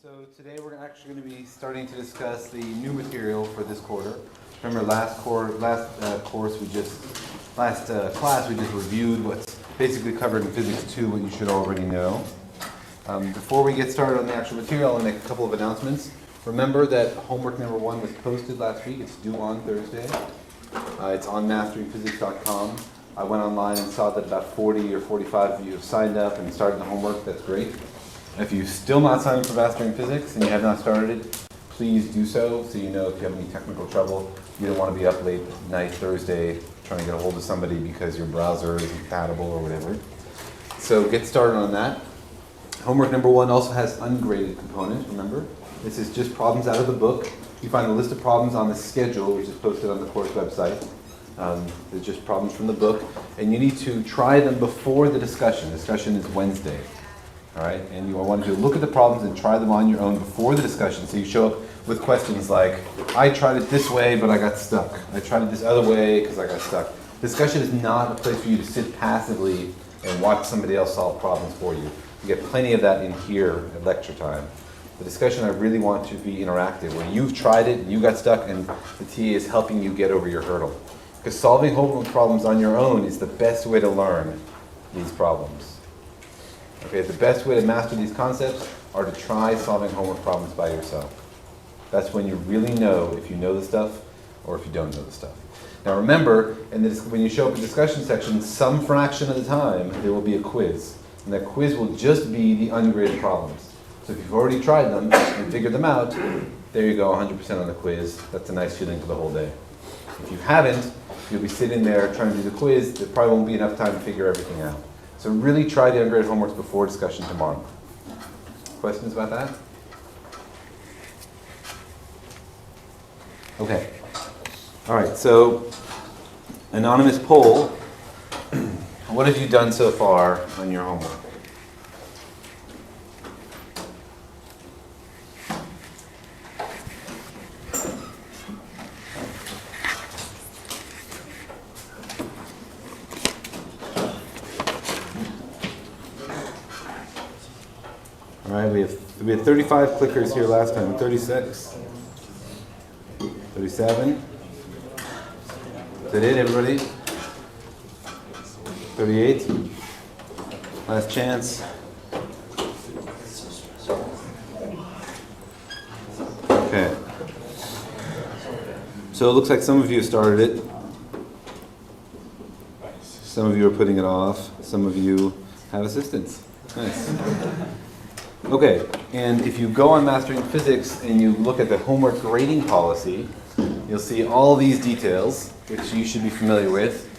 So today we're actually going to be starting to discuss the new material for this quarter. Remember last class we just reviewed what's basically covered in Physics 2, what you should already know. Before we get started on the actual material, I'll make a couple of announcements. Remember that homework number 1 was posted last week. It's due on Thursday. It's on masteringphysics.com. I went online and saw that about 40 or 45 of you have signed up and started the homework. That's great. If you've still not signed up for Mastering Physics and you have not started it, please do so you know if you have any technical trouble. You don't want to be up late night Thursday trying to get a hold of somebody because your browser isn't compatible or whatever. So get started on that. Homework number 1 also has ungraded components, remember? This is just problems out of the book. You find a list of problems on the schedule, which is posted on the course website. They're just problems from the book. And you need to try them before the discussion. The discussion is Wednesday. All right? And you want to look at the problems and try them on your own before the discussion. So you show up with questions like, I tried it this way, but I got stuck. I tried it this other way because I got stuck. Discussion is not a place for you to sit passively and watch somebody else solve problems for you. You get plenty of that in here at lecture time. The discussion I really want to be interactive, where you've tried it, and you got stuck, and the TA is helping you get over your hurdle. Because solving homework problems on your own is the best way to learn these problems. Okay, the best way to master these concepts are to try solving homework problems by yourself. That's when you really know if you know the stuff or if you don't know the stuff. Now remember, when you show up in discussion section, some fraction of the time there will be a quiz. And that quiz will just be the ungraded problems. So if you've already tried them and figured them out, there you go, 100% on the quiz. That's a nice feeling for the whole day. If you haven't, you'll be sitting there trying to do the quiz. There probably won't be enough time to figure everything out. So really try the ungraded homeworks before discussion tomorrow. Questions about that? Okay. All right, so anonymous poll. What have you done so far on your homework? All right, we had 35 clickers here last time. 36, 37. Is that it, everybody? 38. Last chance. Okay. So it looks like some of you started it. Some of you are putting it off. Some of you have assistants. Nice. Okay, and if you go on Mastering Physics and you look at the homework grading policy, you'll see all these details, which you should be familiar with,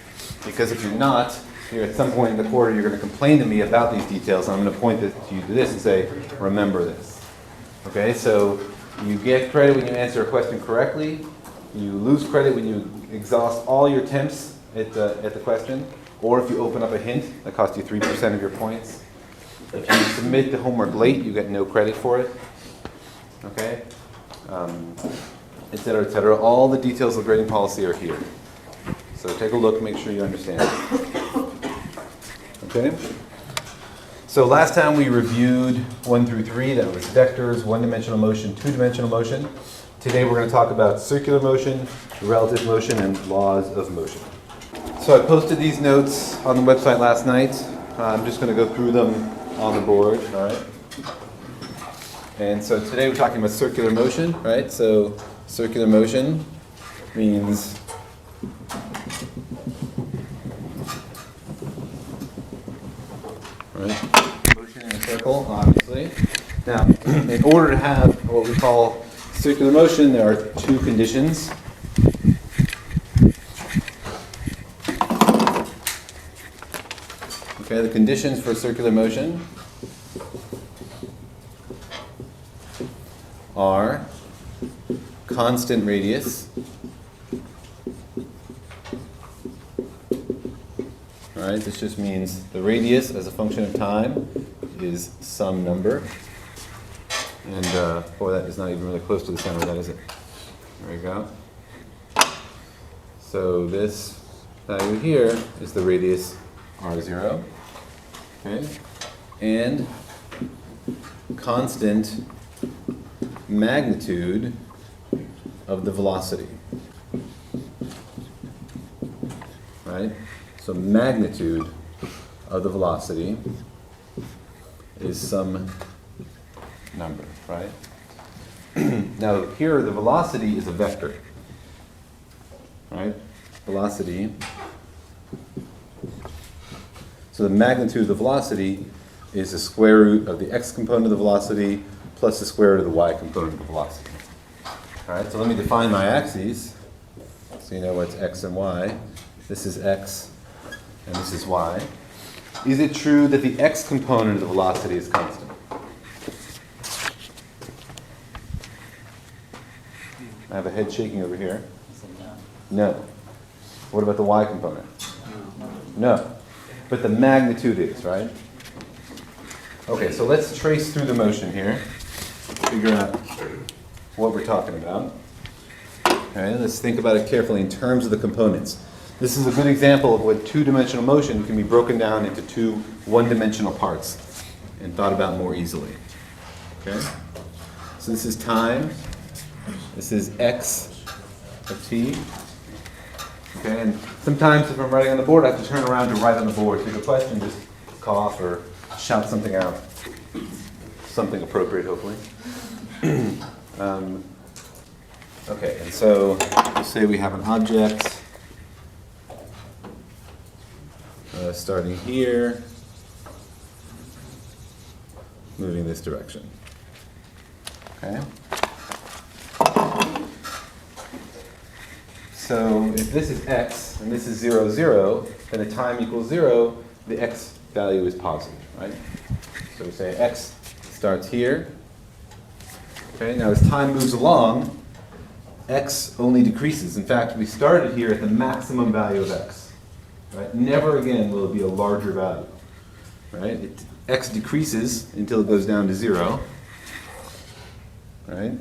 because if you're not, here at some point in the quarter you're going to complain to me about these details, and I'm going to point you to this and say, remember this. Okay, so you get credit when you answer a question correctly, you lose credit when you exhaust all your attempts at the question, or if you open up a hint that costs you 3% of your points. If you submit the homework late, you get no credit for it. Okay? Et cetera, et cetera. All the details of the grading policy are here. So take a look, make sure you understand. Okay? So last time we reviewed 1 through 3. That was vectors, one-dimensional motion, two-dimensional motion. Today we're going to talk about circular motion, relative motion, and laws of motion. So I posted these notes on the website last night. I'm just going to go through them on the board, all right? And so today we're talking about circular motion, right? So circular motion means motion in a circle, obviously. Now, in order to have what we call circular motion, there are 2 conditions. Okay, the conditions for circular motion are constant radius. All right, this just means the radius as a function of time is some number. And boy, that is not even really close to the center of that, is it? There you go. So this value here is the radius r0. Okay, and constant magnitude of the velocity. Right? So magnitude of the velocity is some number, right? Now here the velocity is a vector, right? Velocity. So the magnitude of the velocity is the square root of the x component of the velocity plus the square root of the y component of the velocity. All right, so let me define my axes so you know what's x and y. This is x and this is y. Is it true that the x component of the velocity is constant? I have a head shaking over here. No. What about the y component? No. But the magnitude is, right? Okay, so let's trace through the motion here. Figure out what we're talking about. Okay, let's think about it carefully in terms of the components. This is a good example of what two-dimensional motion can be broken down into two one-dimensional parts and thought about more easily. Okay? So this is time. This is x of t. Okay, and sometimes if I'm writing on the board, I have to turn around to write on the board. So if you have a question, just cough or shout something out. Something appropriate, hopefully. Okay, and so let's say we have an object starting here, moving this direction. Okay? So if this is x and this is 0, 0, then at time equals 0, the x value is positive, right? So we say x starts here. Okay, now as time moves along, x only decreases. In fact, we started here at the maximum value of x. Right? Never again will it be a larger value. Right? X decreases until it goes down to 0. Right?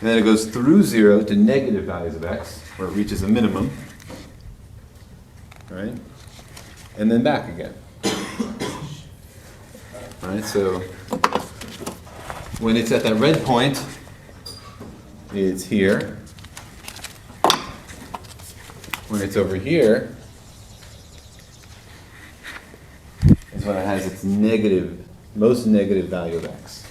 And then it goes through 0 to negative values of x, where it reaches a minimum. Right? And then back again. Right? So when it's at that red point, it's here. When it's over here, is when it has its negative, most negative value of x.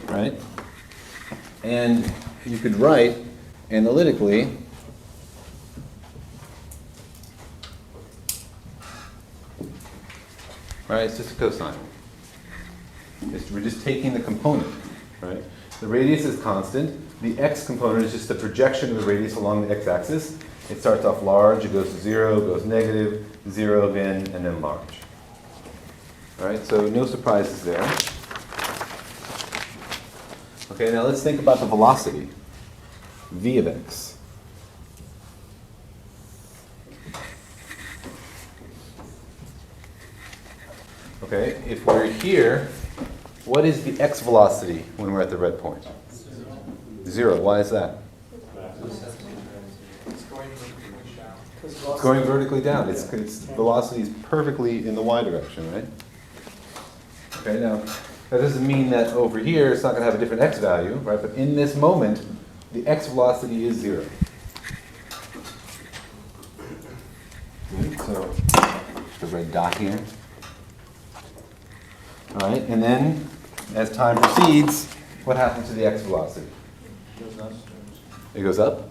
Right? And you could write analytically right, it's just a cosine. We're just taking the component, right? The radius is constant. The x component is just the projection of the radius along the x-axis. It starts off large, it goes to 0, goes negative, 0 again, and then large. All right, so no surprises there. Okay, now let's think about the velocity, v of x. Okay, if we're here, what is the x velocity when we're at the red point? 0. Why is that? It's going vertically down. Its velocity is perfectly in the y direction, right? Okay, now that doesn't mean that over here it's not going to have a different x value, right? But in this moment, the x velocity is 0. Good. So the red dot here. All right, and then as time proceeds, what happens to the x velocity? It goes up.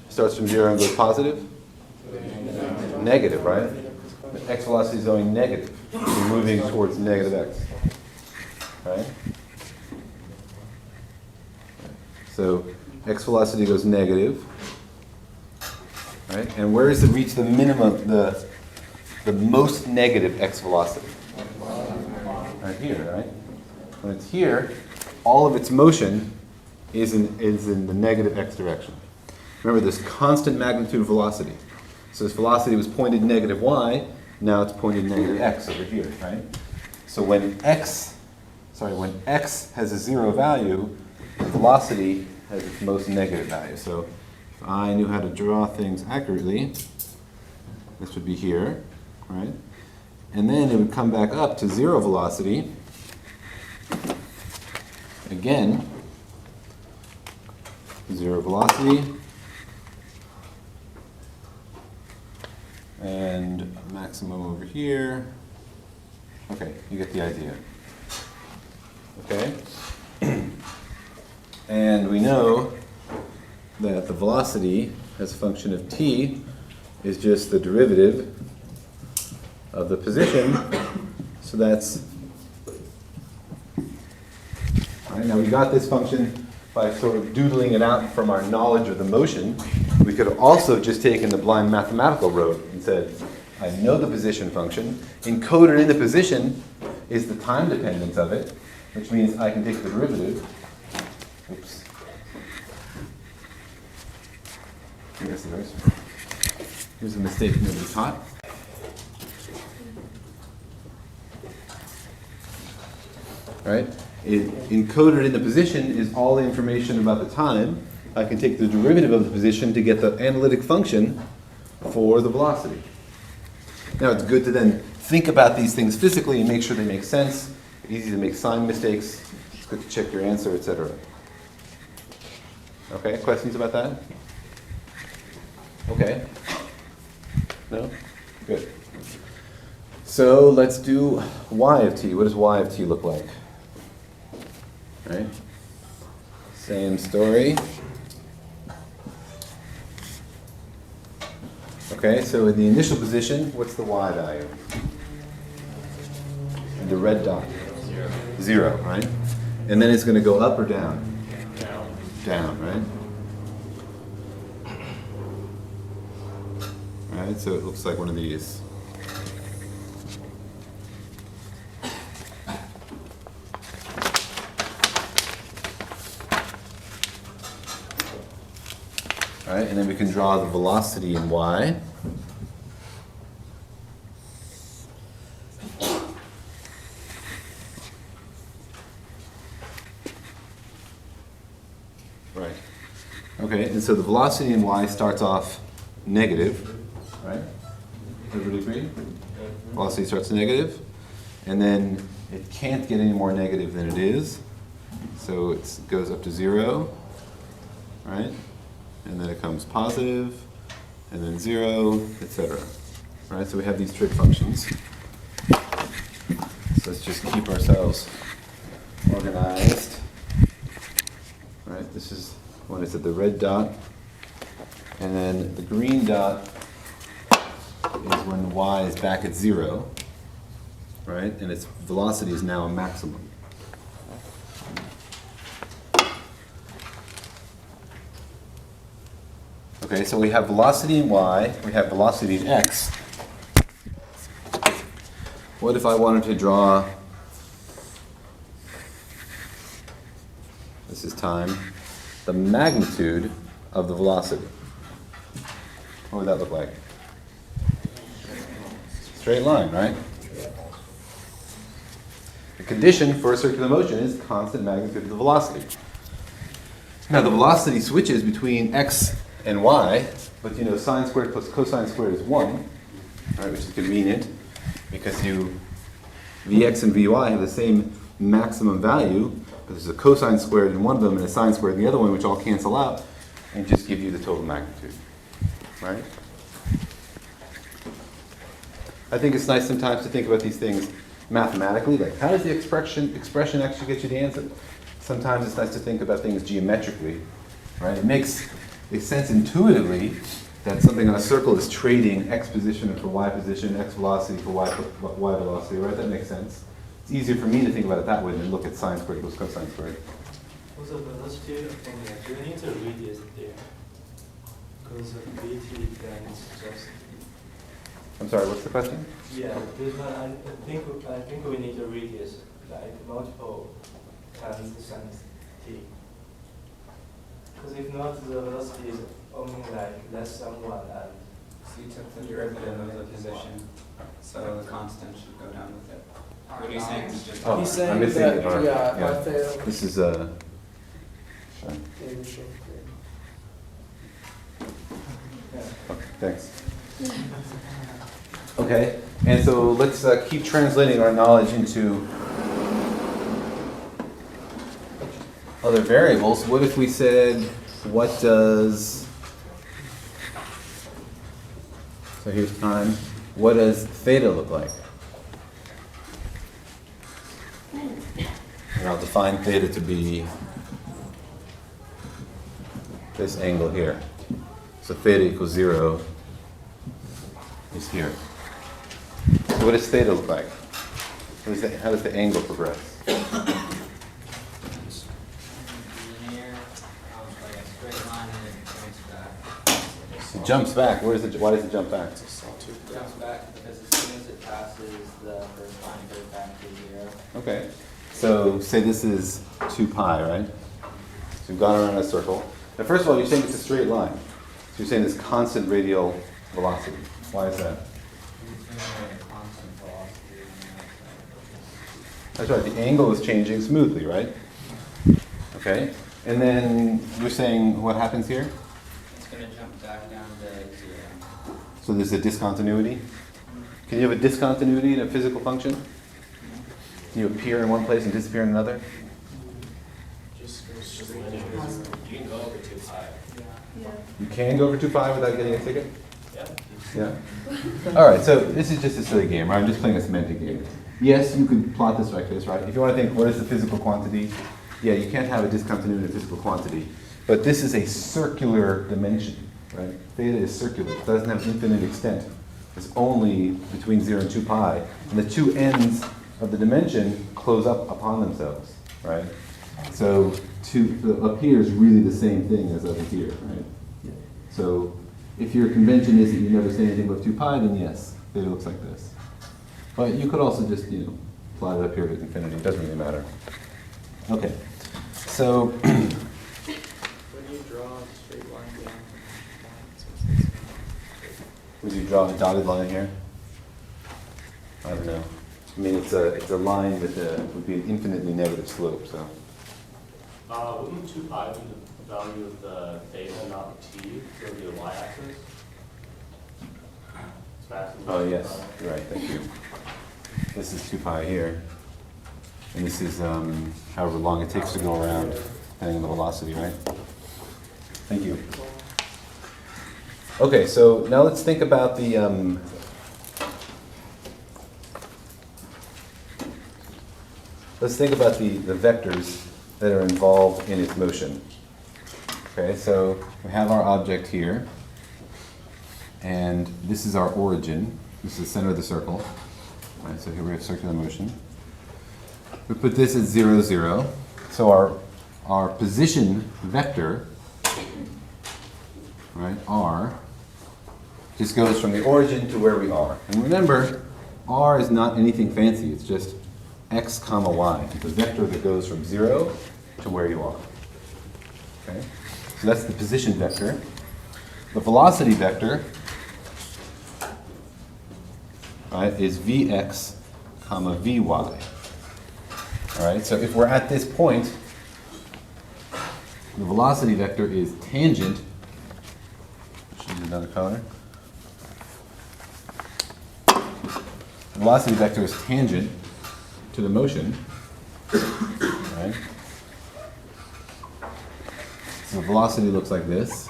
Starts from 0 and goes positive? Negative, right? The x velocity is going negative. We're moving towards negative x. Right? So x velocity goes negative. Right? And where does it reach the minimum, the most negative x velocity? Right here, right? When it's here, all of its motion is in the negative x direction. Remember, this constant magnitude of velocity. So this velocity was pointed negative y, now it's pointed negative x over here, right? So when x has a 0 value, the velocity has its most negative value. So if I knew how to draw things accurately, this would be here, right? and then it would come back up to 0 velocity. Again, 0 velocity, and a maximum over here. Okay, you get the idea. Okay? And we know that the velocity as a function of t is just the derivative of the position. So that's, all right, now we got this function by sort of doodling it out from our knowledge of the motion. We could have also just taken the blind mathematical road and said, I know the position function. Encoded in the position is the time dependence of it, which means I can take the derivative. Oops. Here's a mistake nobody caught. Right? Encoded in the position is all the information about the time. I can take the derivative of the position to get the analytic function for the velocity. Now it's good to then think about these things physically and make sure they make sense. It's easy to make sign mistakes. It's good to check your answer, etc. Okay, questions about that? Okay. No? Good. So let's do y of t. What does y of t look like? Right? Same story. Okay, so in the initial position, what's the y value? And the red dot? 0, right? And then it's going to go up or down? Down. Down, right? Right, so it looks like one of these. Right, and then we can draw the velocity in y. Right. Okay, and so the velocity in y starts off negative, right? Everybody agree? Velocity starts negative, and then it can't get any more negative than it is, so it goes up to 0, right? And then it comes positive, and then 0, etc. Right? So we have these trig functions. So let's just keep ourselves organized. Right? This is when it's at the red dot, and then the green dot is when y is back at 0, right? And its velocity is now a maximum. Okay, so we have velocity in y, we have velocity in x. What if I wanted to draw, this is time, the magnitude of the velocity? What would that look like? Straight line, right? The condition for a circular motion is constant magnitude of the velocity. Now the velocity switches between x and y, but you know sine squared plus cosine squared is 1, right, which is convenient because Vx and Vy have the same maximum value, but there's a cosine squared in one of them and a sine squared in the other one, which all cancel out and just give you the total magnitude, right? I think it's nice sometimes to think about these things mathematically, like how does the expression actually get you the answer? Sometimes it's nice to think about things geometrically, right? It makes sense intuitively that something on a circle is trading x position for y position, x velocity for y velocity, right? That makes sense. It's easier for me to think about it that way than look at sine squared equals cosine squared. For the velocity thing, do you need to radius there? Because vt then it's just. I'm sorry, what's the question? Yeah, this one I think we need a radius, like multiple times the sinus t. Because if not, the velocity is only like less than 1 and. So you took the derivative of the position, so the constant should go down with it. What are you saying? It's just Oh, He's saying I'm missing that, it. All right. yeah, I failed. This is sorry. Yeah. Okay, thanks. Okay, and so let's keep translating our knowledge into other variables. What if we said, what does, so here's time, what does theta look like? And I'll define theta to be this angle here. So theta equals 0 is here. So what does theta look like? How does the angle progress? Linear, like a straight line and it jumps back. It jumps back. Why does it jump back? It jumps back because as soon as it passes the first line, it goes back to 0. Okay. So say this is 2 pi, right? So you've gone around a circle. Now first of all, you're saying it's a straight line. So you're saying this constant radial velocity. Why is that? That's right, the angle is changing smoothly, right? Okay. And then you're saying what happens here? It's going to jump back down to 0. So there's a discontinuity. Can you have a discontinuity in a physical function? Can you appear in one place and disappear in another? You can go over 2 pi. You can go over 2 pi without getting a ticket? Yeah. Yeah. All right, so this is just a silly game, right? I'm just playing a semantic game. Yes, you could plot this like this, right? If you want to think, what is the physical quantity? Yeah, you can't have a discontinuity in a physical quantity. But this is a circular dimension, right? Theta is circular. It doesn't have infinite extent. It's only between 0 and 2 pi. And the two ends of the dimension close up upon themselves, right? So up here is really the same thing as over here, right? So if your convention is that you never say anything about 2 pi, then yes, theta looks like this. But you could also just, plot it up here to infinity. It doesn't really matter. Okay, so When you draw a straight line down, would you draw a dotted line here? I don't know. I mean, it's a line with would be an infinitely negative slope. So wouldn't 2 pi be the value of the theta, not the t, so it would be the y-axis? oh yes, you're right. Thank you. This is 2 pi here, and this is however long it takes to go around, depending on the velocity, right? Thank you. Okay, so now let's think about the vectors that are involved in its motion. Okay, so we have our object here, and this is our origin. This is the center of the circle. Right, so here we have circular motion. We put this at 0, 0. So our position vector, right, r, just goes from the origin to where we are. And remember, r is not anything fancy. It's just x comma y. It's a vector that goes from 0 to where you are. Okay? So that's the position vector. The velocity vector, right, is vx comma vy. All right, so if we're at this point, the velocity vector is tangent. Should use another color. The velocity vector is tangent to the motion. Right? So velocity looks like this.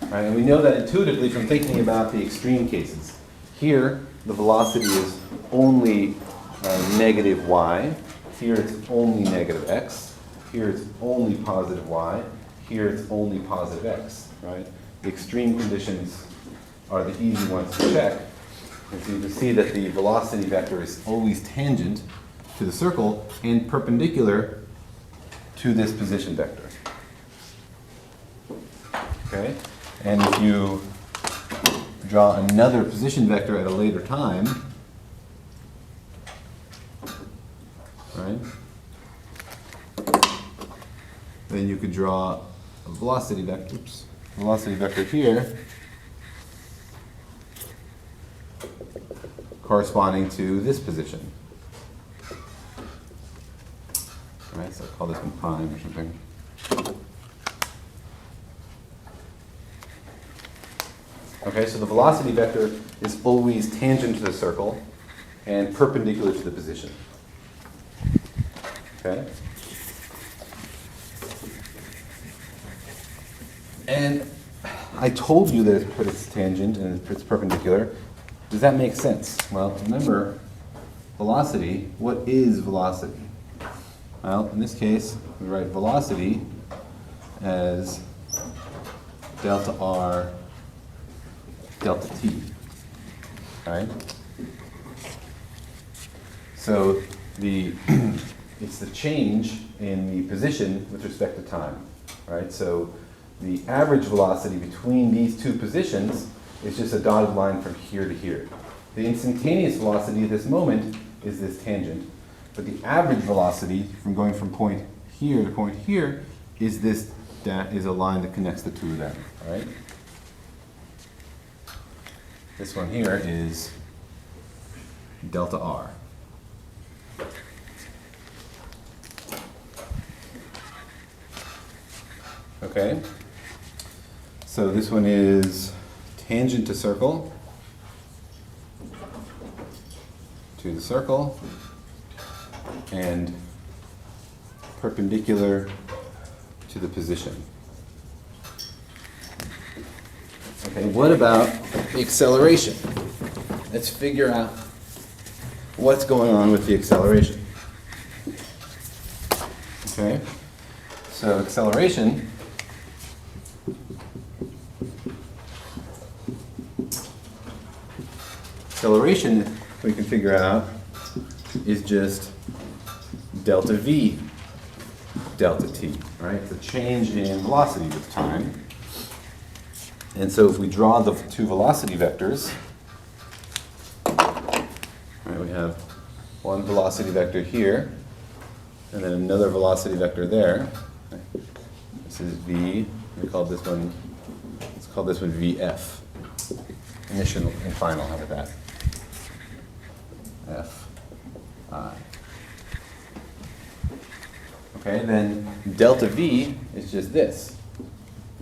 Right, and we know that intuitively from thinking about the extreme cases. Here, the velocity is only negative y. Here it's only negative x. Here it's only positive y. Here it's only positive x. Right? The extreme conditions are the easy ones to check. And so you can see that the velocity vector is always tangent to the circle and perpendicular to this position vector. Okay? And if you draw another position vector at a later time, right? Then you could draw a velocity vector, here corresponding to this position. All right, so I'll call this one prime or something. Okay, so the velocity vector is always tangent to the circle and perpendicular to the position. Okay? And I told you that it's tangent and it's perpendicular. Does that make sense? Well, remember, velocity, what is velocity? Well, in this case, we write velocity as delta r, delta t, right? So it's the change in the position with respect to time, right? So the average velocity between these two positions is just a dotted line from here to here. The instantaneous velocity at this moment is this tangent, but the average velocity from going from point here to point here is this, that is a line that connects the two of them, right? This one here is delta r. Okay? So this one is tangent to circle, to the circle, and perpendicular to the position. Okay, what about the acceleration? Let's figure out what's going on with the acceleration. Okay, so acceleration we can figure out is just delta v delta t, right? It's a change in velocity with time. And so if we draw the two velocity vectors, right, we have one velocity vector here, and then another velocity vector there. This is v. We call this one. Let's call this one vf. Initial and final. How about that? F I. Okay, then delta v is just this.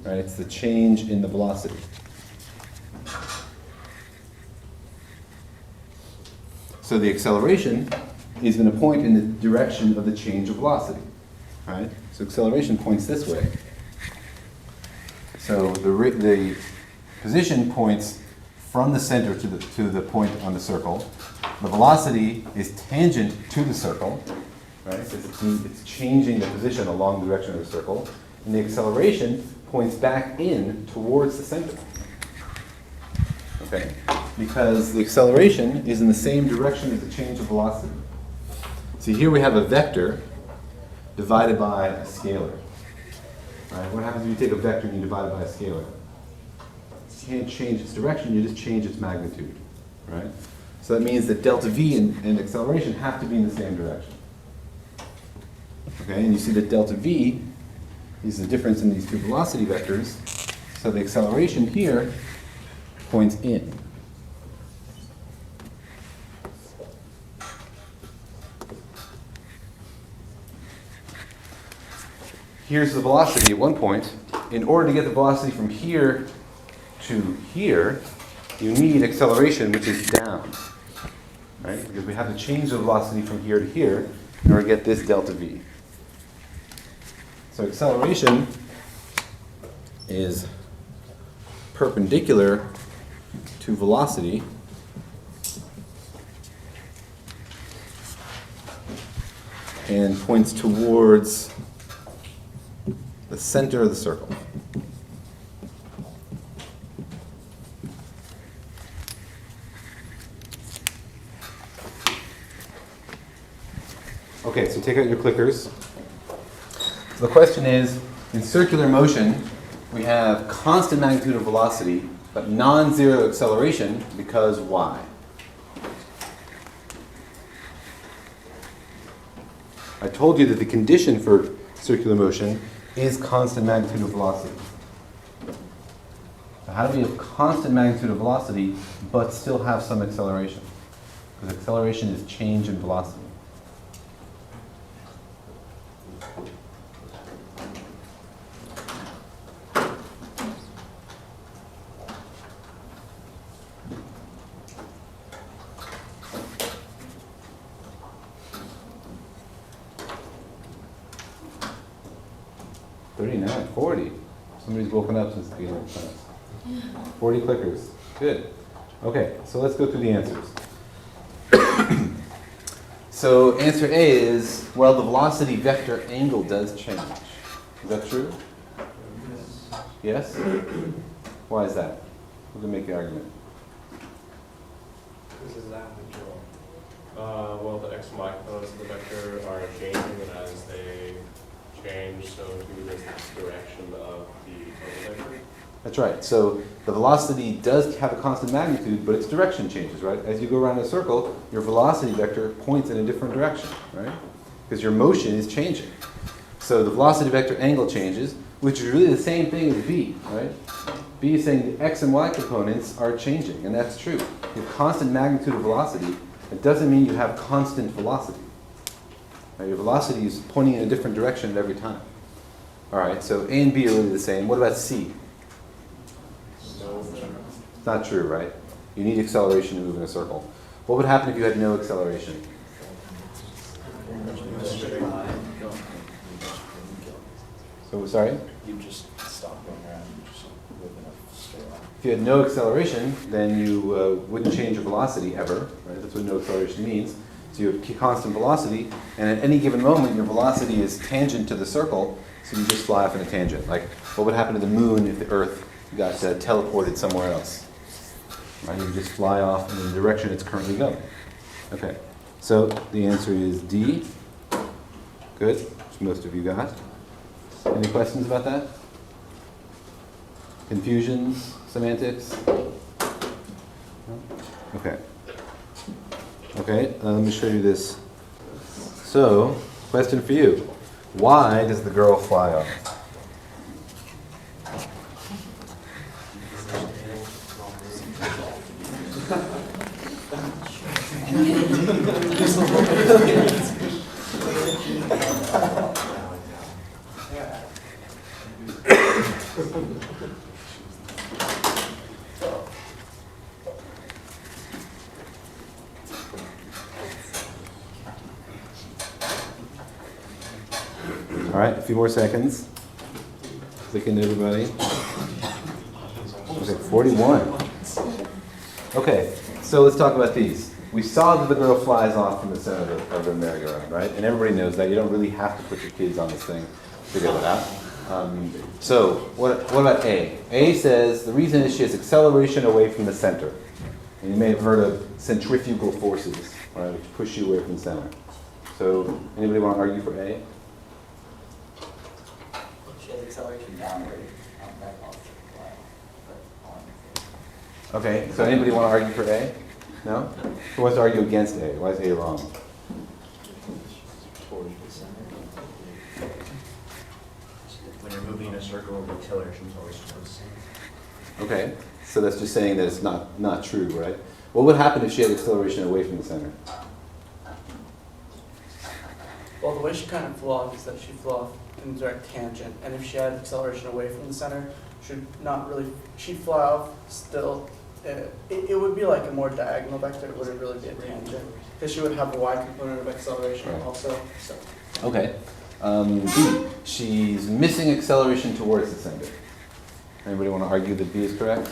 Right? It's the change in the velocity. So the acceleration is going to point in the direction of the change of velocity. Right? So acceleration points this way. So the position points from the center to the point on the circle. The velocity is tangent to the circle, right? It's changing the position along the direction of the circle. And the acceleration points back in towards the center. Okay? Because the acceleration is in the same direction as the change of velocity. See, here we have a vector divided by a scalar. Right? What happens when you take a vector and you divide it by a scalar? You can't change its direction, you just change its magnitude. Right? So that means that delta v and acceleration have to be in the same direction. Okay, and you see that delta v is the difference in these two velocity vectors. So the acceleration here points in. Here's the velocity at one point. In order to get the velocity from here to here, you need acceleration, which is down. Right? Because we have to change the velocity from here to here in order to get this delta v. So acceleration is perpendicular to velocity and points towards the center of the circle. Okay, so take out your clickers. So the question is, in circular motion, we have constant magnitude of velocity, but non-zero acceleration, because why? I told you that the condition for circular motion is constant magnitude of velocity. So how do we have constant magnitude of velocity, but still have some acceleration? Because acceleration is change in velocity. 39, 40. Somebody's woken up since the beginning of class. 40 clickers. Good. Okay, so let's go through the answers. So answer A is, well, the velocity vector angle does change. Is that true? Yes? Why is that? Who can make the argument? This is that control. Well, the x and y components of the vector are changing, and as they change, so too does the direction of the total vector. That's right. So the velocity does have a constant magnitude, but its direction changes, right? As you go around in a circle, your velocity vector points in a different direction, right? Because your motion is changing. So the velocity vector angle changes, which is really the same thing as B, right? B is saying the x and y components are changing, and that's true. You have constant magnitude of velocity. It doesn't mean you have constant velocity. Right? Your velocity is pointing in a different direction at every time. All right, so A and B are really the same. What about C? It's not true, right? You need acceleration to move in a circle. What would happen if you had no acceleration? So, sorry? You just stop going around, you just live in a straight line. If you had no acceleration, then you wouldn't change your velocity ever, right? That's what no acceleration means. So you have constant velocity, and at any given moment, your velocity is tangent to the circle, so you just fly off in a tangent. Like, what would happen to the moon if the Earth got teleported somewhere else? Right? You would just fly off in the direction it's currently going. Okay, so the answer is D. Good, which most of you got. Any questions about that? Confusions? Semantics? No? Okay. Okay, let me show you this. So, question for you. Why does the girl fly off? All right, a few more seconds. Clicking everybody. Okay, 41. Okay, so let's talk about these. We saw that the girl flies off from the center of the merry-go-round, right? And everybody knows that. You don't really have to put your kids on this thing to figure that out. So what about A? A says the reason is she has acceleration away from the center. And you may have heard of centrifugal forces, right, which push you away from the center. So anybody want to argue for A? She has acceleration downward, back off the fly. Okay, so anybody want to argue for A? No? Who wants to argue against A? Why is A wrong? Towards the center. When you're moving in a circle, the acceleration is always towards the center. Okay, so that's just saying that it's not true, right? What would happen if she had acceleration away from the center? Well, the way she kind of flew off is that she flew off in a direct tangent, and if she had acceleration away from the center, she'd fly off still. It would be like a more diagonal vector. It wouldn't really be a tangent, because she would have a y component of acceleration Right. also. So. Okay. B, she's missing acceleration towards the center. Anybody want to argue that B is correct?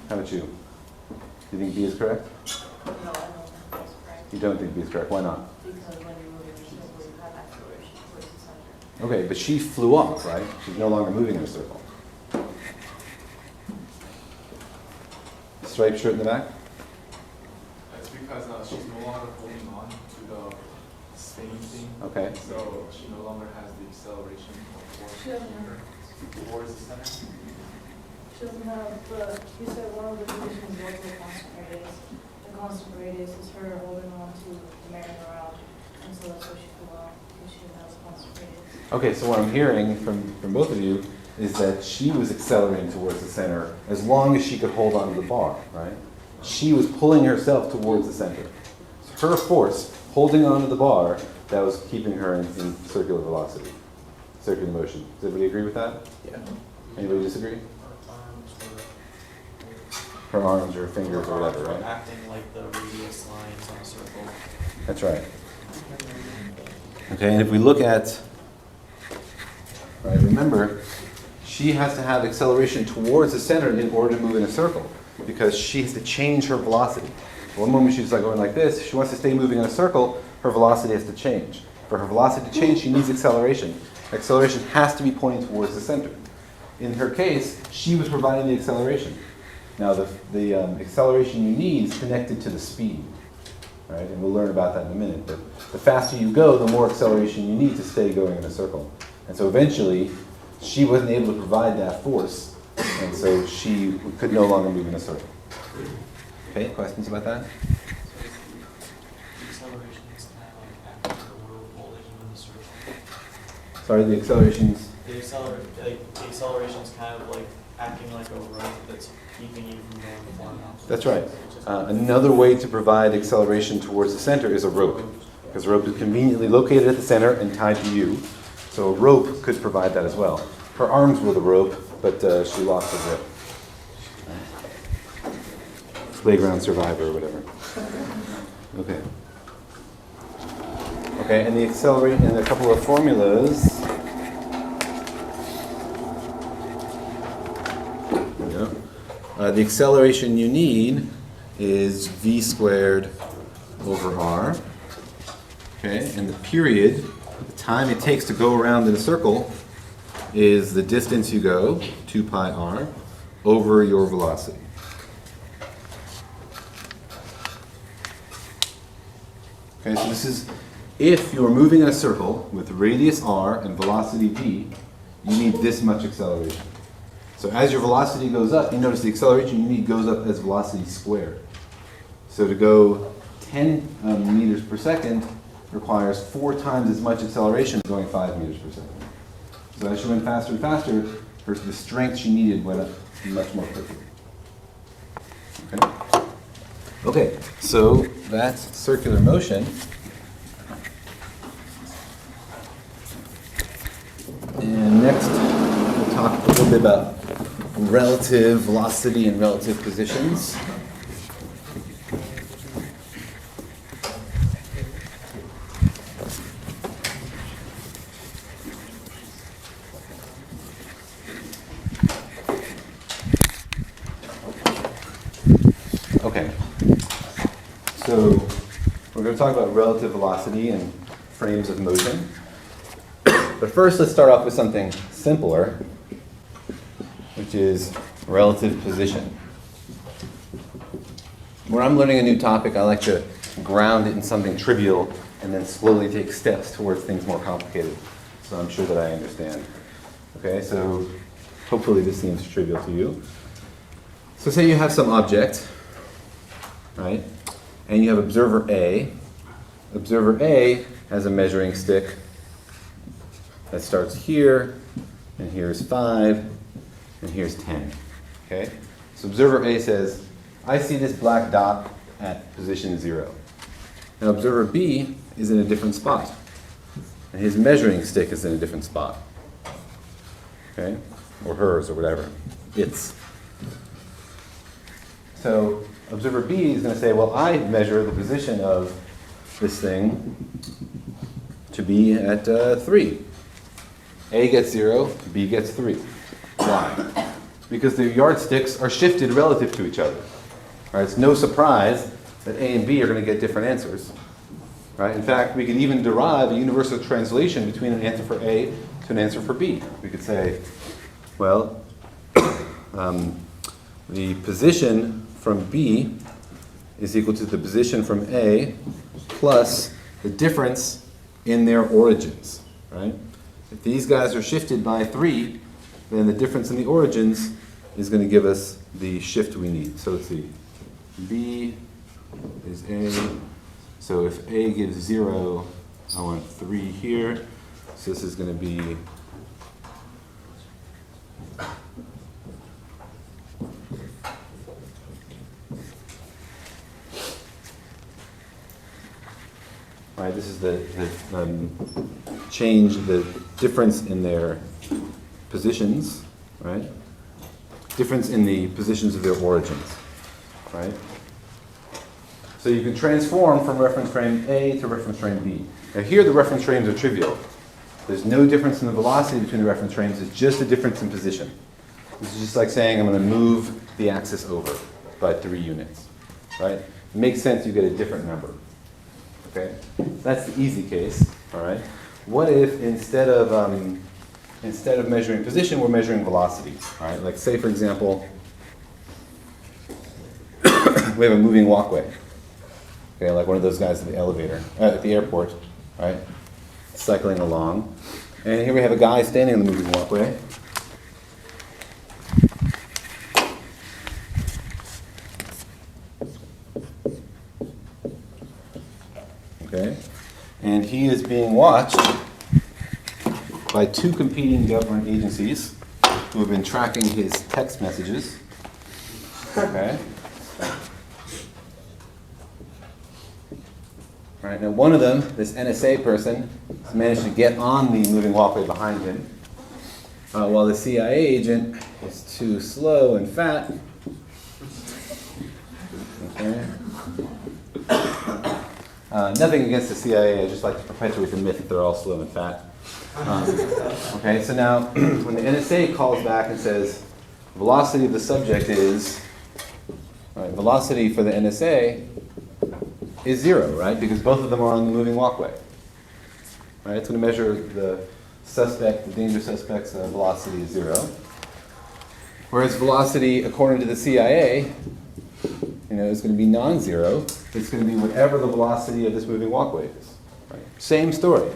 How about you? Do you think B is correct? No, I don't think that's correct. You don't think B is correct. Why not? Because when you move in a circle, you have acceleration towards the center. Okay, but she flew off, right? She's no longer moving in a circle. Striped shirt in the back? It's because she's no longer holding on to the spinning thing, Okay. so she no longer has the acceleration She doesn't have, towards the center. she doesn't have the, you said one of the conditions was the constant radius. The constant radius is her holding on to the merry-go-round, and so that's why she flew off, because she didn't have a constant radius. Okay, so what I'm hearing from both of you is that she was accelerating towards the center as long as she could hold onto the bar, right? She was pulling herself towards the center. So her force holding onto the bar, that was keeping her in circular velocity, circular motion. Does everybody agree with that? Yeah. Anybody disagree? Her arms or fingers or whatever, right? Acting like the radius lines on a circle. That's right. Okay, and if we look at right? Remember, she has to have acceleration towards the center in order to move in a circle, because she has to change her velocity. One moment she's like going like this. If she wants to stay moving in a circle, her velocity has to change. For her velocity to change, she needs acceleration. Acceleration has to be pointing towards the center. In her case, she was providing the acceleration. Now, the acceleration you need is connected to the speed, right? And we'll learn about that in a minute. But the faster you go, the more acceleration you need to stay going in a circle. And so eventually, she wasn't able to provide that force, and so she could no longer move in a circle. Okay, questions about that? Acceleration is kind of like acting like a rope holding you in the circle. Sorry, the accelerations. The acceleration is kind of like acting like a rope that's keeping you from going far enough. That's right. Another way to provide acceleration towards the center is a rope, because a rope is conveniently located at the center and tied to you. So a rope could provide that as well. Her arms were the rope, but she lost the grip. Playground survivor or whatever. Okay. Okay, and the accelerate and a couple of formulas. There we go. The acceleration you need is v squared over r. Okay, and the period, the time it takes to go around in a circle, is the distance you go, 2 pi r, over your velocity. Okay, so this is, if you're moving in a circle with radius r and velocity v, you need this much acceleration. So as your velocity goes up, you notice the acceleration you need goes up as velocity squared. So to go 10 meters per second requires 4 times as much acceleration as going 5 meters per second. So as she went faster and faster, the strength she needed went up much more quickly. Okay? Okay, so that's circular motion. And next, we'll talk a little bit about relative velocity and relative positions. Okay, so we're going to talk about relative velocity and frames of motion. But first, let's start off with something simpler, which is relative position. When I'm learning a new topic, I like to ground it in something trivial and then slowly take steps towards things more complicated. So I'm sure that I understand. Okay, so hopefully this seems trivial to you. So say you have some object, right? And you have observer A. Observer A has a measuring stick that starts here, and here's 5, and here's 10. Okay? So observer A says, I see this black dot at position 0. Now observer B is in a different spot, and his measuring stick is in a different spot. Okay? Or hers, or whatever. It's. So observer B is going to say, well, I measure the position of this thing to be at 3. A gets 0, B gets 3. Why? Because the yardsticks are shifted relative to each other. Right? It's no surprise that A and B are going to get different answers. Right? In fact, we could even derive a universal translation between an answer for A to an answer for B. We could say, well, the position from B is equal to the position from A plus the difference in their origins. Right? If these guys are shifted by 3, then the difference in the origins is going to give us the shift we need. So let's see. B is A. So if A gives 0, I want 3 here. So this is going to be right, this is the change, the difference in their positions, right? Difference in the positions of their origins, right? So you can transform from reference frame A to reference frame B. Now here the reference frames are trivial. There's no difference in the velocity between the reference frames, it's just a difference in position. This is just like saying I'm going to move the axis over by 3 units, right? It makes sense you get a different number, okay? That's the easy case, all right? What if instead of measuring position, we're measuring velocity, all right? Like say, for example, we have a moving walkway, okay, like one of those guys at the elevator, at the airport, right? Cycling along. And here we have a guy standing on the moving walkway. Okay, and he is being watched by 2 competing government agencies who have been tracking his text messages. Okay. All right, now one of them, this NSA person, has managed to get on the moving walkway behind him, while the CIA agent is too slow and fat. Okay. Nothing against the CIA, I just like to perpetuate the myth that they're all slow and fat. Okay, so now when the NSA calls back and says velocity of the subject is, right, velocity for the NSA is 0, right? Because both of them are on the moving walkway. Right? It's going to measure the suspect, the danger suspect's velocity is 0. Whereas velocity, according to the CIA, is going to be non-zero. It's going to be whatever the velocity of this moving walkway is. Right? Same story.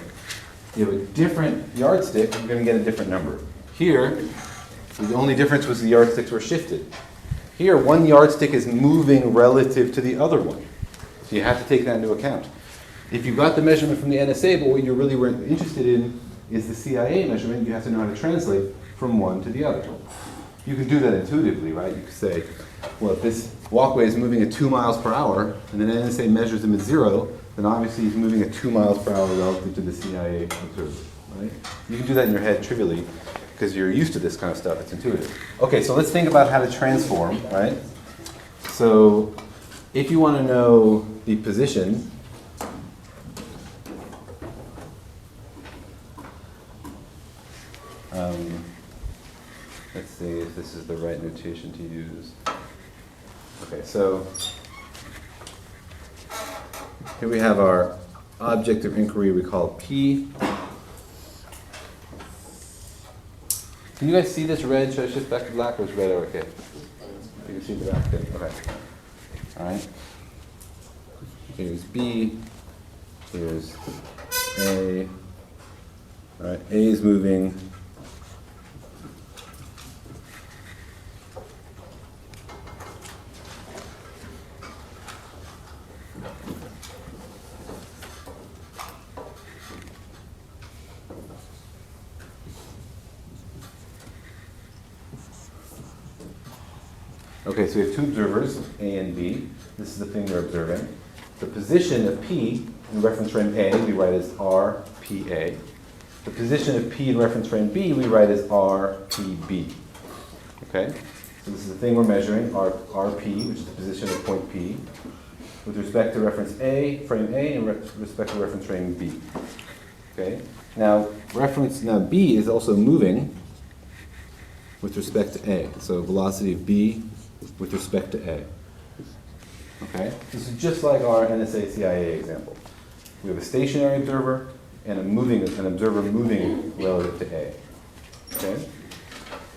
You have a different yardstick, you're going to get a different number. Here, the only difference was the yardsticks were shifted. Here, one yardstick is moving relative to the other one. So you have to take that into account. If you got the measurement from the NSA, but what you really were interested in is the CIA measurement, you have to know how to translate from one to the other. You can do that intuitively, right? You could say, well, if this walkway is moving at 2 miles per hour, and then the NSA measures him at 0, then obviously he's moving at 2 miles per hour relative to the CIA observer, right? You can do that in your head trivially, because you're used to this kind of stuff, it's intuitive. Okay, so let's think about how to transform, right? So, if you want to know the position, let's see if this is the right notation to use. Okay, so here we have our object of inquiry we call P. Can you guys see this red? Should I shift back to black or is red okay? You can see the black, good, okay. All right. Here's B, here's A. All right, A is moving. Okay, so we have 2 observers, A and B. This is the thing they're observing. The position of P in reference frame A we write as RPA. The position of P in reference frame B we write as RPB. Okay? So this is the thing we're measuring, RP, which is the position of point P, with respect to reference A, frame A, and respect to reference frame B. Okay? Now B is also moving with respect to A. So velocity of B with respect to A. Okay? This is just like our NSA CIA example. We have a stationary observer and an observer moving relative to A. Okay?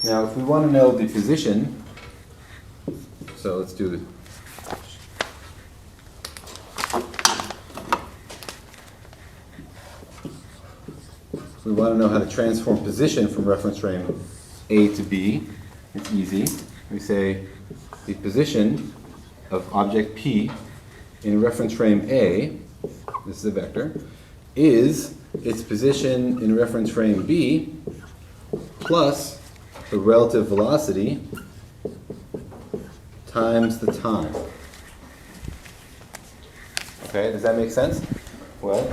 Now, if we want to know the position, so let's do it. We want to know how to transform position from reference frame A to B. It's easy. We say the position of object P in reference frame A, this is a vector, is its position in reference frame B plus the relative velocity times the time. Okay, does that make sense? Well,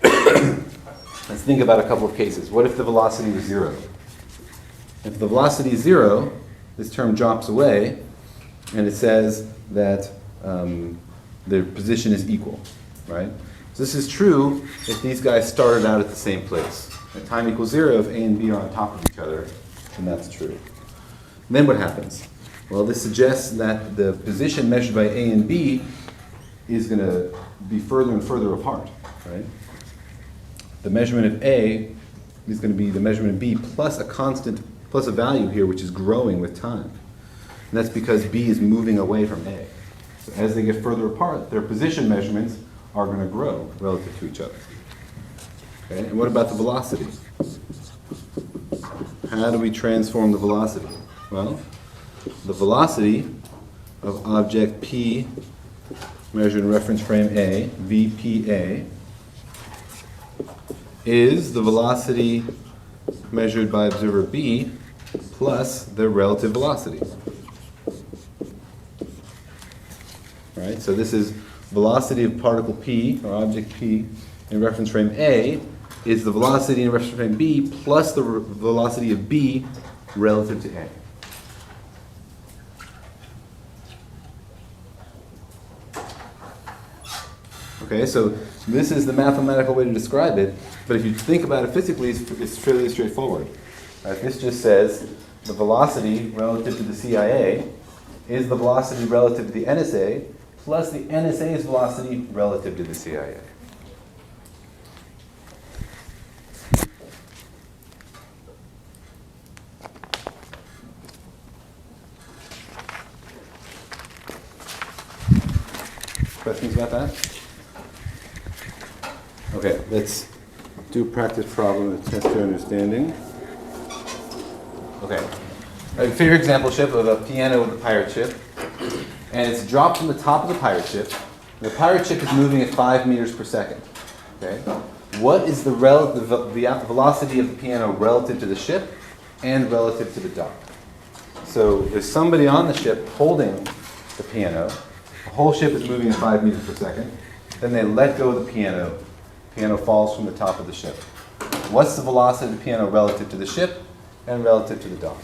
let's think about a couple of cases. What if the velocity was 0? If the velocity is 0, this term drops away, and it says that the position is equal, right? So this is true if these guys started out at the same place. at time equals 0, if A and B are on top of each other, then that's true. Then what happens? Well, this suggests that the position measured by A and B is going to be further and further apart, right? The measurement of A is going to be the measurement of B plus a constant, plus a value here, which is growing with time. And that's because B is moving away from A. So as they get further apart, their position measurements are going to grow relative to each other. Okay, and what about the velocity? How do we transform the velocity? Well, the velocity of object P measured in reference frame A, VPA, is the velocity measured by observer B plus their relative velocity. Right? So this is velocity of particle P, or object P, in reference frame A, is the velocity in reference frame B plus the velocity of B relative to A. Okay, so this is the mathematical way to describe it, but if you think about it physically, it's fairly straightforward. Right? This just says the velocity relative to the CIA is the velocity relative to the NSA plus the NSA's velocity relative to the CIA. Questions about that? Okay, let's do a practice problem to test your understanding. Okay, a figure example ship of a piano with a pirate ship, and it's dropped from the top of the pirate ship. The pirate ship is moving at 5 meters per second. Okay, what is the velocity of the piano relative to the ship and relative to the dock? So there's somebody on the ship holding the piano. The whole ship is moving at 5 meters per second. Then they let go of the piano. The piano falls from the top of the ship. What's the velocity of the piano relative to the ship and relative to the dock?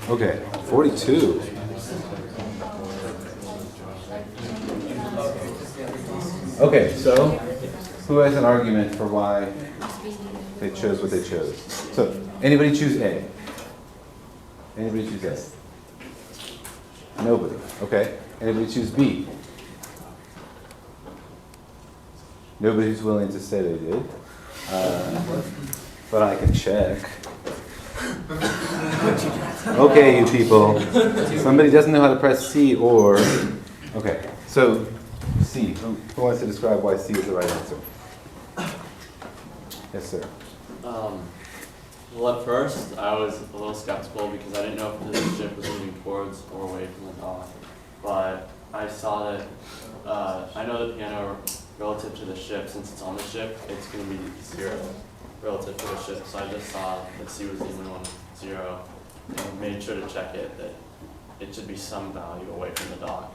Okay, 42. Okay, so who has an argument for why they chose what they chose? So, anybody choose A? Anybody choose A? Nobody. Okay. Anybody choose B? Nobody's willing to say they did. But I can check. Okay, you people. Somebody doesn't know how to press C or... Okay, so C. Who wants to describe why C is the right answer? Yes, sir. Well, at first, I was a little skeptical because I didn't know if the ship was moving towards or away from the dock. But I saw that, I know the piano relative to the ship, since it's on the ship, it's going to be 0 relative to the ship. So I just saw that C was the only one 0 and made sure to check it, that it should be some value away from the dock.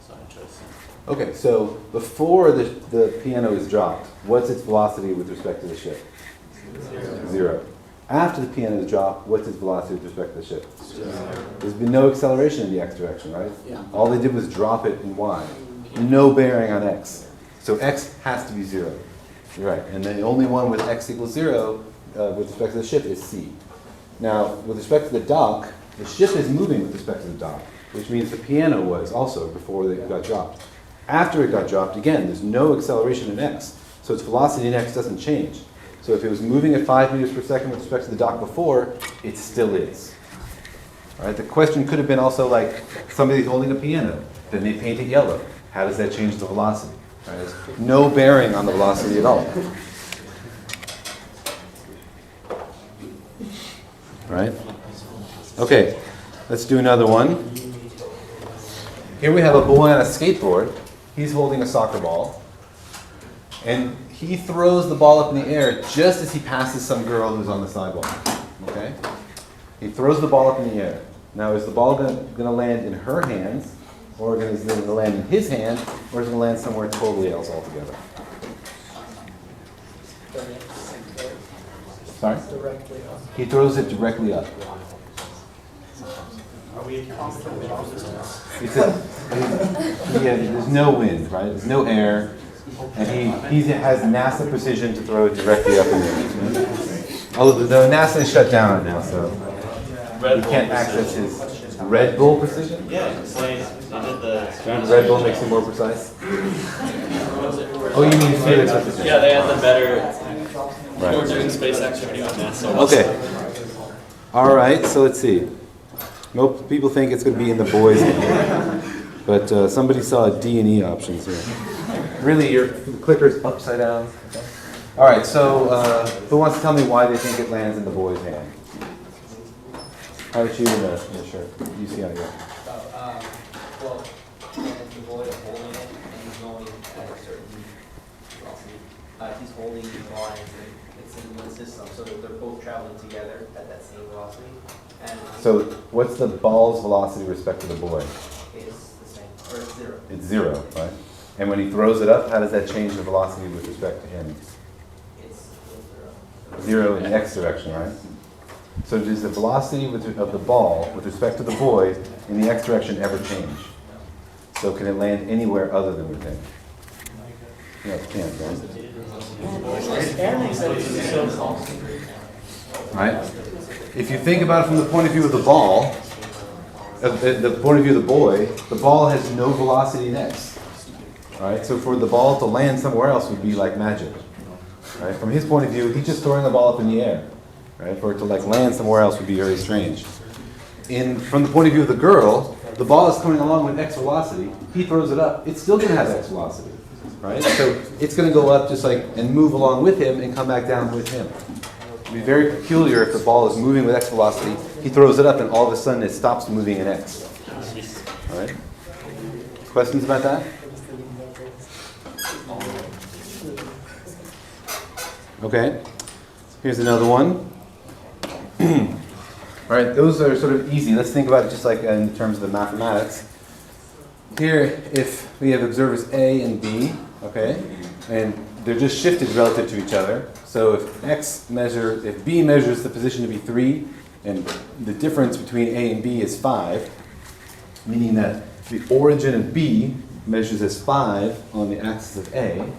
So I chose C. Okay, so before the piano is dropped, what's its velocity with respect to the ship? 0. After the piano is dropped, what's its velocity with respect to the ship? 0. There's been no acceleration in the x direction, right? Yeah. All they did was drop it in y. No bearing on x. So x has to be 0. You're right. And then the only one with x equals 0 with respect to the ship is C. Now, with respect to the dock, the ship is moving with respect to the dock, which means the piano was also before it got dropped. After it got dropped, again, there's no acceleration in x. So its velocity in x doesn't change. So if it was moving at 5 meters per second with respect to the dock before, it still is. All right, the question could have been also like, somebody's holding a piano, then they paint it yellow. How does that change the velocity? All right, there's no bearing on the velocity at all. All right? Okay, let's do another one. Here we have a boy on a skateboard. He's holding a soccer ball. And he throws the ball up in the air just as he passes some girl who's on the sidewalk. Okay? He throws the ball up in the air. Now, is the ball going to land in her hands, or is it going to land in his hand, or is it going to land somewhere totally else altogether? Sorry? Directly up. He throws it directly up. Are we accounting for the distance? There's no wind, right? There's no air. And he has NASA precision to throw it directly up in the air. Although the NASA is shut down right now, so you can't access his Red Bull precision? Yeah, they did the Red Bull makes it more precise? Oh, you mean physics precision? Yeah, they had the better. Right. We're doing space activity on NASA. Okay. All right, so let's see. Most people think it's going to be in the boys' game, but somebody saw D and E options here. Really, your clicker's upside down. Okay. All right, so who wants to tell me why they think it lands in the boy's hand? How about you in the shirt? UCI, yeah. Well, the boy is holding it and he's going at a certain velocity. He's holding the ball and it's in one system, so that they're both traveling together at that same velocity. And So what's the ball's velocity with respect to the boy? it's the same, or it's zero. It's 0, right? And when he throws it up, how does that change the velocity with respect to him? It's 0 in the x direction, right? So does the velocity of the ball with respect to the boy in the x direction ever change? So can it land anywhere other than with him? No, it can't, right? Right? If you think about it from the point of view of the ball, the point of view of the boy, the ball has no velocity in x. Right? So for the ball to land somewhere else would be like magic. Right? From his point of view, he's just throwing the ball up in the air. Right? For it to like land somewhere else would be very strange. From the point of view of the girl, the ball is coming along with x velocity. He throws it up. It's still going to have x velocity. Right? So it's going to go up just like and move along with him and come back down with him. It would be very peculiar if the ball is moving with x velocity. He throws it up and all of a sudden it stops moving in x. All right? Questions about that? Okay. Here's another one. All right, those are sort of easy. Let's think about it just like in terms of the mathematics. Here, if we have observers A and B, okay, and they're just shifted relative to each other. So if B measures the position to be 3, and the difference between A and B is 5, meaning that the origin of B measures as 5 on the axis of A,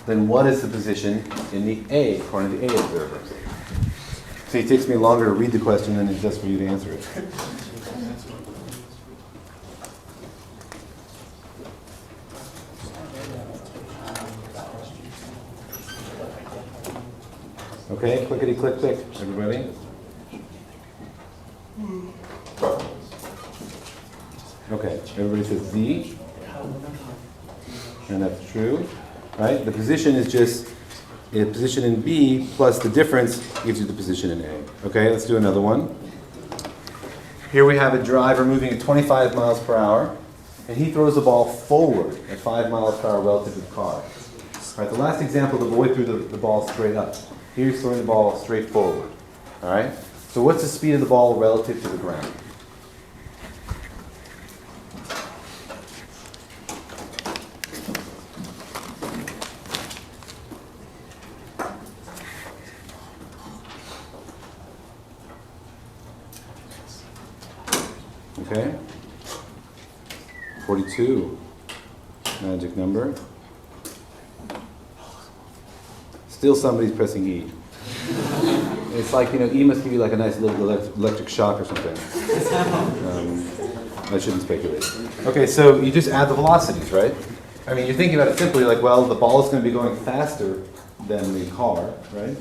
then what is the position in the A, according to the A observers? See, it takes me longer to read the question than it does for you to answer it. Okay, clickety click click, everybody. Okay, everybody says Z, and that's true, right? The position is just a position in B plus the difference gives you the position in A. Okay, let's do another one. Here we have a driver moving at 25 miles per hour, and he throws the ball forward at 5 miles per hour relative to the car. All right, the last example, the boy threw the ball straight up. Here he's throwing the ball straight forward. All right, so what's the speed of the ball relative to the ground? Okay, 42, magic number. Still somebody's pressing E. It's like, E must give you like a nice little electric shock or something. I shouldn't speculate. Okay, so you just add the velocities, right? I mean, you're thinking about it simply like, well, the ball is going to be going faster than the car, right?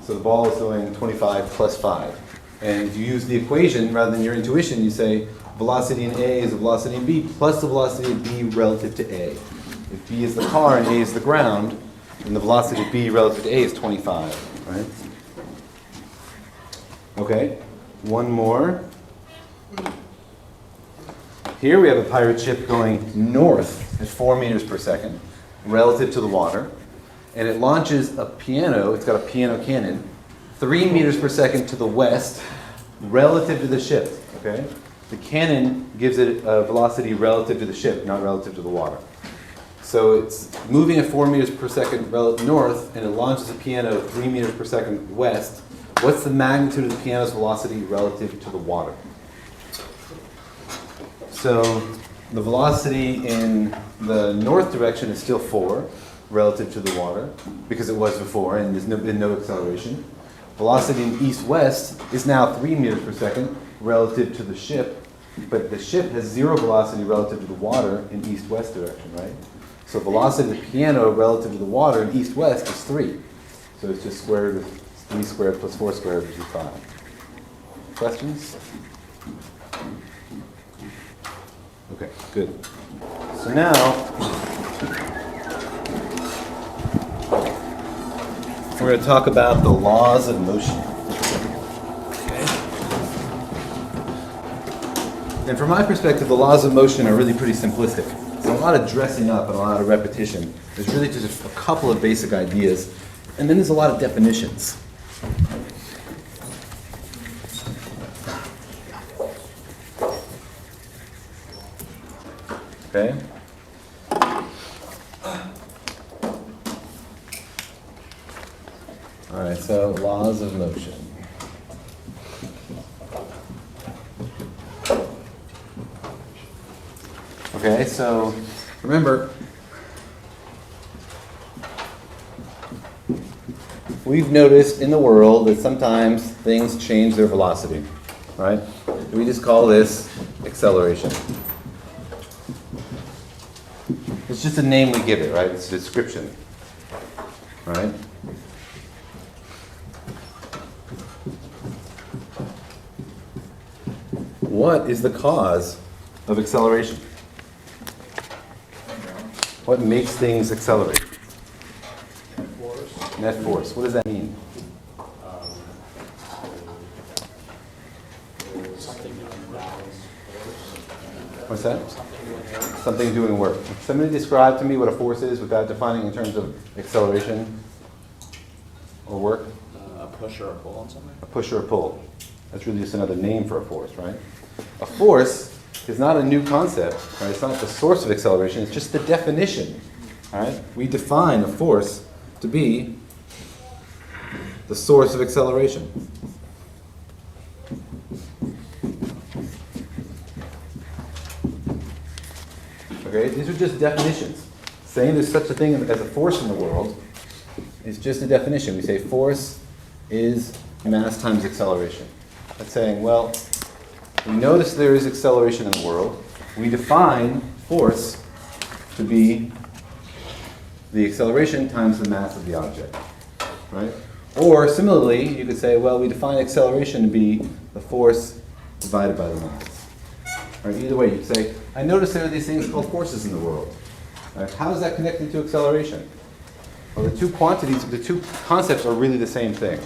So the ball is going 25 plus 5. And if you use the equation rather than your intuition, you say velocity in A is the velocity in B plus the velocity of B relative to A. If B is the car and A is the ground, then the velocity of B relative to A is 25, right? Okay, one more. Here we have a pirate ship going north at 4 meters per second relative to the water. And it launches a piano, it's got a piano cannon, 3 meters per second to the west relative to the ship, okay? The cannon gives it a velocity relative to the ship, not relative to the water. So it's moving at 4 meters per second north, and it launches a piano 3 meters per second west. What's the magnitude of the piano's velocity relative to the water? So the velocity in the north direction is still 4. relative to the water, because it was before, and there's been no acceleration. Velocity in east-west is now 3 meters per second relative to the ship, but the ship has 0 velocity relative to the water in east-west direction, right? So velocity of the piano relative to the water in east-west is 3. So it's just square root of 3 squared plus 4 squared, which is 5. Questions? Okay, good. So now, we're going to talk about the laws of motion. Okay. And from my perspective, the laws of motion are really pretty simplistic. There's a lot of dressing up and a lot of repetition. There's really just a couple of basic ideas, and then there's a lot of definitions. Okay? All right, so laws of motion. Okay, so remember, we've noticed in the world that sometimes things change their velocity, right? We just call this acceleration. It's just a name we give it, right? It's a description, right? What is the cause of acceleration? What makes things accelerate? Net force. What does that mean? What's that? Something doing work. Somebody describe to me what a force is without defining in terms of acceleration or work? A push or a pull on something? A push or a pull. That's really just another name for a force, right? A force is not a new concept, right? It's not the source of acceleration, it's just the definition, right? We define a force to be the source of acceleration. Okay, these are just definitions. Saying there's such a thing as a force in the world is just a definition. We say force is mass times acceleration. That's saying, well, we notice there is acceleration in the world. We define force to be the acceleration times the mass of the object, right? Or similarly, you could say, well, we define acceleration to be the force divided by the mass. Right? Either way, you could say, I notice there are these things called forces in the world. Right? How is that connected to acceleration? Well, the two concepts are really the same thing.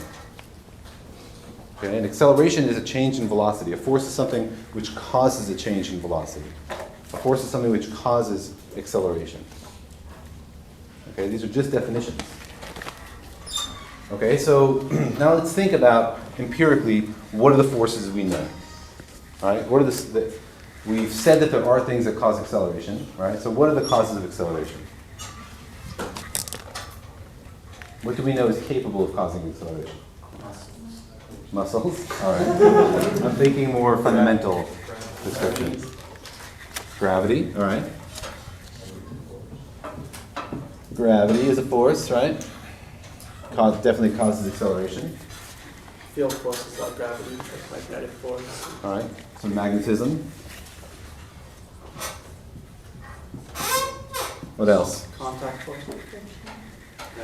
Okay? And acceleration is a change in velocity. A force is something which causes a change in velocity. A force is something which causes acceleration. Okay, these are just definitions. Okay, so now let's think about empirically, what are the forces we know? All right, what are we've said that there are things that cause acceleration, right? So what are the causes of acceleration? What do we know is capable of causing acceleration? Muscles. All right. I'm thinking more fundamental descriptions. Gravity. All right. Gravity is a force, right? Definitely causes acceleration. Field forces like gravity, like magnetic force. All right. So magnetism. What else? Contact force.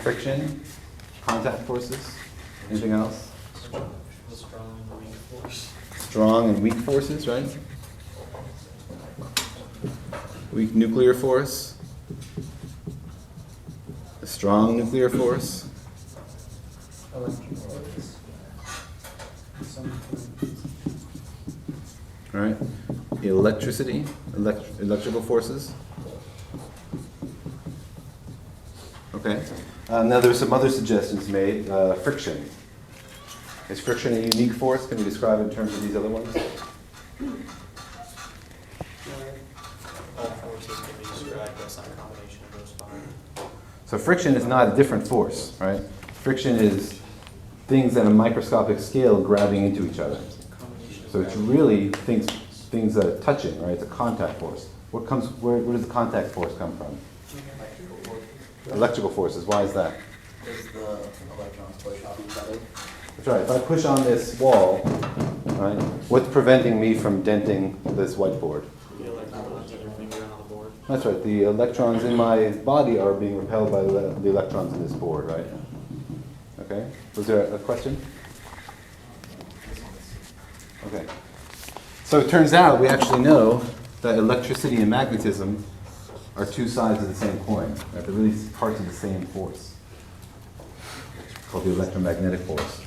Friction. Contact forces. Anything else? Strong and weak force. Strong and weak forces, right? Weak nuclear force. A strong nuclear force. All right. Electricity. Electrical forces. Okay. Now there's some other suggestions made. Friction. Is friction a unique force? Can we describe it in terms of these other ones? All forces can be described as some combination of those five. So friction is not a different force, right? Friction is things at a microscopic scale grabbing into each other. So it's really things touching, right? It's a contact force. Where does the contact force come from? Electrical forces, why is that? Because the electrons push off each other. That's right, if I push on this wall, right, what's preventing me from denting this whiteboard? The electrons that are moving around the board. That's right, the electrons in my body are being repelled by the electrons in this board, right? Okay, was there a question? Okay. So it turns out we actually know that electricity and magnetism are two sides of the same coin, right? They're really parts of the same force, called the electromagnetic force.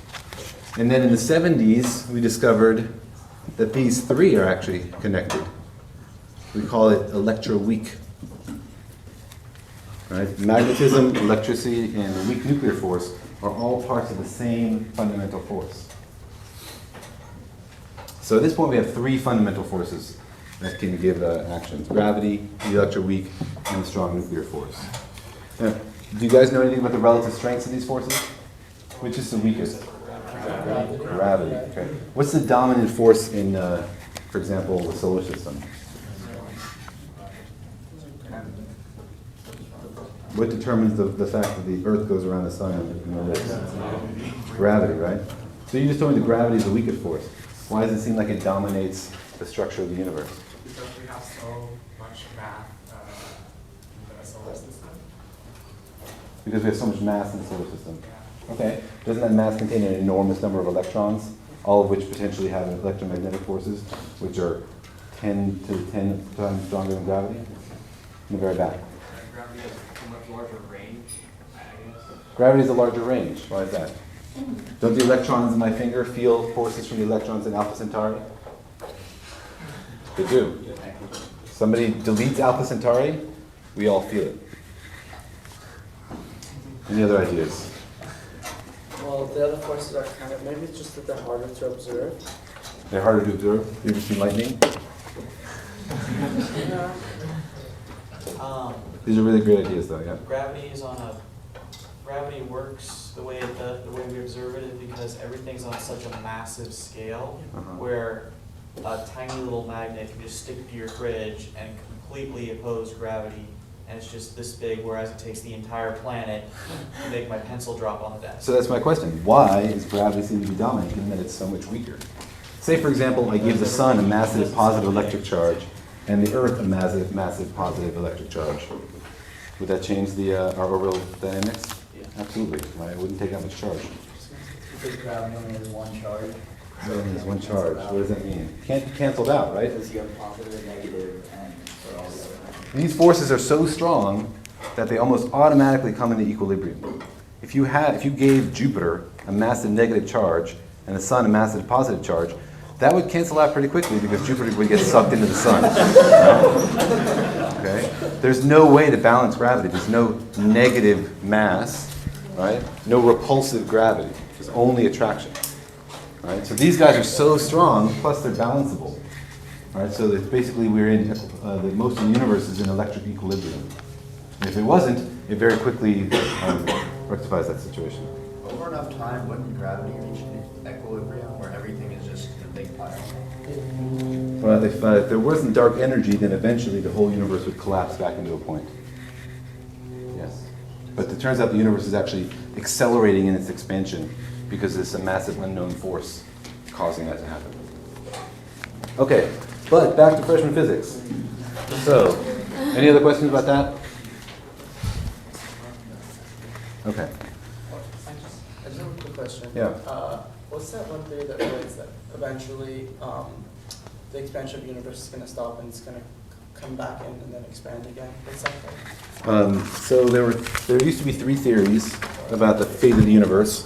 And then in the 70s, we discovered that these three are actually connected. We call it electroweak. Right? Magnetism, electricity, and the weak nuclear force are all parts of the same fundamental force. So at this point, we have three fundamental forces that can give actions: gravity, the electroweak, and the strong nuclear force. Now, do you guys know anything about the relative strengths of these forces? Which is the weakest? Gravity. Okay. What's the dominant force in, for example, the solar system? What determines the fact that the Earth goes around the sun in the race? Gravity, right? So you just told me the gravity is the weakest force. Why does it seem like it dominates the structure of the universe? Because we have so much math in the solar system. Because we have so much mass in the solar system. Okay. Doesn't that mass contain an enormous number of electrons, all of which potentially have electromagnetic forces, which are 10 to the 10 times stronger than gravity? In the very back. Gravity has a much larger range, I guess. Gravity is a larger range. Why is that? Don't the electrons in my finger feel forces from the electrons in Alpha Centauri? They do. Somebody deletes Alpha Centauri, we all feel it. Any other ideas? Well, the other forces are kind of, maybe it's just that they're harder to observe. They're harder to observe. You ever see lightning? Yeah. These are really great ideas, though. Yeah. Gravity works the way it does, the way we observe it, is because everything's on such a massive scale, where a tiny little magnet can just stick to your fridge and completely oppose gravity, and it's just this big, whereas it takes the entire planet to make my pencil drop on the desk. So that's my question. Why is gravity seem to be dominant, given that it's so much weaker? Say, for example, I give the sun a massive positive electric charge, and the Earth a massive positive electric charge. Would that change our orbital dynamics? Yeah. Absolutely. Right? It wouldn't take that much charge. Because gravity only has one charge. So there's one charge. What does that mean? It can't be canceled out, right? Because you have positive and negative, and for all the other. These forces are so strong that they almost automatically come into equilibrium. If you gave Jupiter a massive negative charge and the sun a massive positive charge, that would cancel out pretty quickly because Jupiter would get sucked into the sun. Okay? There's no way to balance gravity. There's no negative mass, right? No repulsive gravity. There's only attraction. Right? So these guys are so strong, plus they're balanceable. Right? So that basically we're in, most of the universe is in electric equilibrium. And if it wasn't, it very quickly rectifies that situation. Over enough time, wouldn't gravity reach equilibrium where everything is just in a big pile? Well, if there wasn't dark energy, then eventually the whole universe would collapse back into a point. Yes. But it turns out the universe is actually accelerating in its expansion because there's a massive unknown force causing that to happen. Okay, but back to freshman physics. So, any other questions about that? Okay. I just have a quick question. Yeah. What's that one theory that relates that eventually the expansion of the universe is going to stop and it's going to come back in and then expand again? What's that called? So there used to be three theories about the fate of the universe.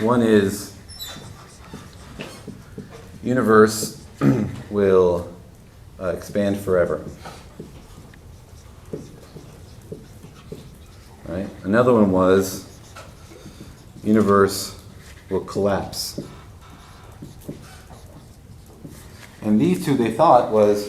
One is universe will expand forever. Right? Another one was universe will collapse. And these two they thought was,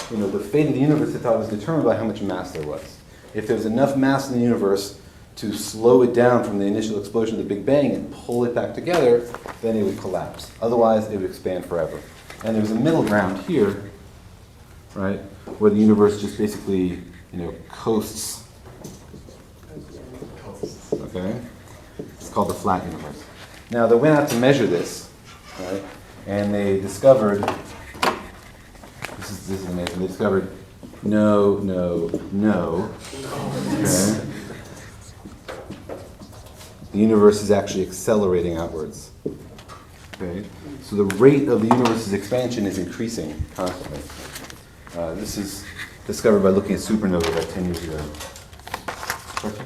the fate of the universe they thought was determined by how much mass there was. If there was enough mass in the universe to slow it down from the initial explosion of the Big Bang and pull it back together, then it would collapse. Otherwise, it would expand forever. And there was a middle ground here, right, where the universe just basically, coasts okay? It's called the flat universe. Now, they went out to measure this, right? And they discovered, this is amazing, they discovered no, okay? The universe is actually accelerating outwards, okay? So the rate of the universe's expansion is increasing constantly. This is discovered by looking at supernovae about 10 years ago. Question?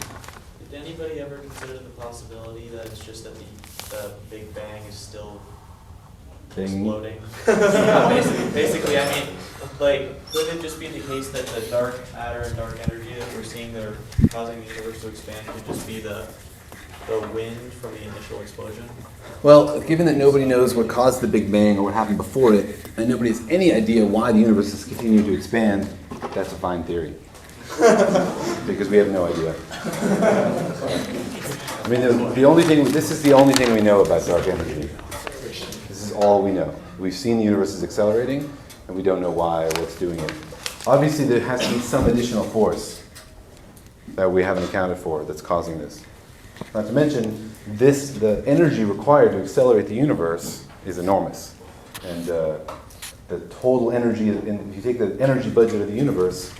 Did anybody ever consider the possibility that it's just that the Big Bang is still exploding? Basically, I mean, like, could it just be the case that the dark matter and dark energy that we're seeing that are causing the universe to expand could just be the wind from the initial explosion? Well, given that nobody knows what caused the Big Bang or what happened before it, and nobody has any idea why the universe is continuing to expand, that's a fine theory. Because we have no idea. I mean, the only thing, this is the only thing we know about dark energy. This is all we know. We've seen the universe is accelerating, and we don't know why or what's doing it. Obviously, there has to be some additional force that we haven't accounted for that's causing this. Not to mention, the energy required to accelerate the universe is enormous. And the total energy, if you take the energy budget of the universe,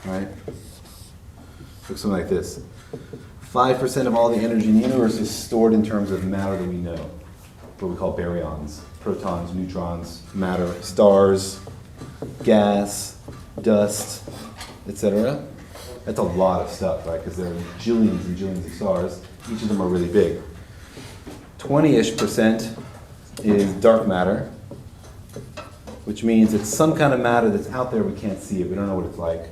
right? Looks something like this. 5% of all the energy in the universe is stored in terms of matter that we know, what we call baryons, protons, neutrons, matter, stars, gas, dust, etc. That's a lot of stuff, right? Because there are jillions and jillions of stars. Each of them are really big. 20-ish% is dark matter, which means it's some kind of matter that's out there, we can't see it, we don't know what it's like.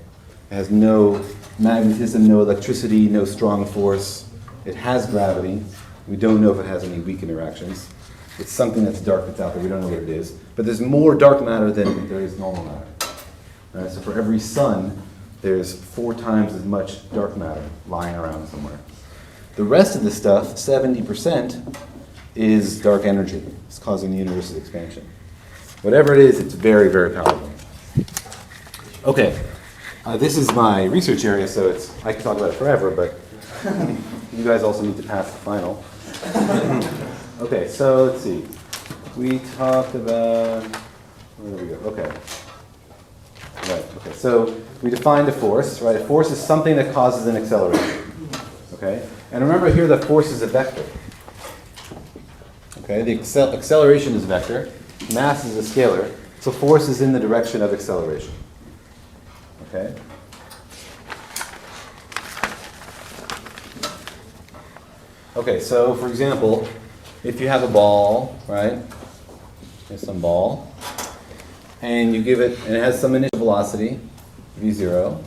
It has no magnetism, no electricity, no strong force. It has gravity. We don't know if it has any weak interactions. It's something that's dark that's out there, we don't know what it is. But there's more dark matter than there is normal matter. Right? So for every sun, there's 4 times as much dark matter lying around somewhere. The rest of the stuff, 70%, is dark energy. It's causing the universe's expansion. Whatever it is, it's very, very powerful. Okay, this is my research area, so I can talk about it forever, but you guys also need to pass the final. Okay, so let's see. We talked about, where did we go? Okay. Right, okay, so we defined a force, right? A force is something that causes an acceleration, okay? And remember here that force is a vector, okay? The acceleration is a vector, mass is a scalar, so force is in the direction of acceleration, okay? Okay, so for example, if you have a ball, right? Here's some ball. And you give it, and it has some initial velocity, v0,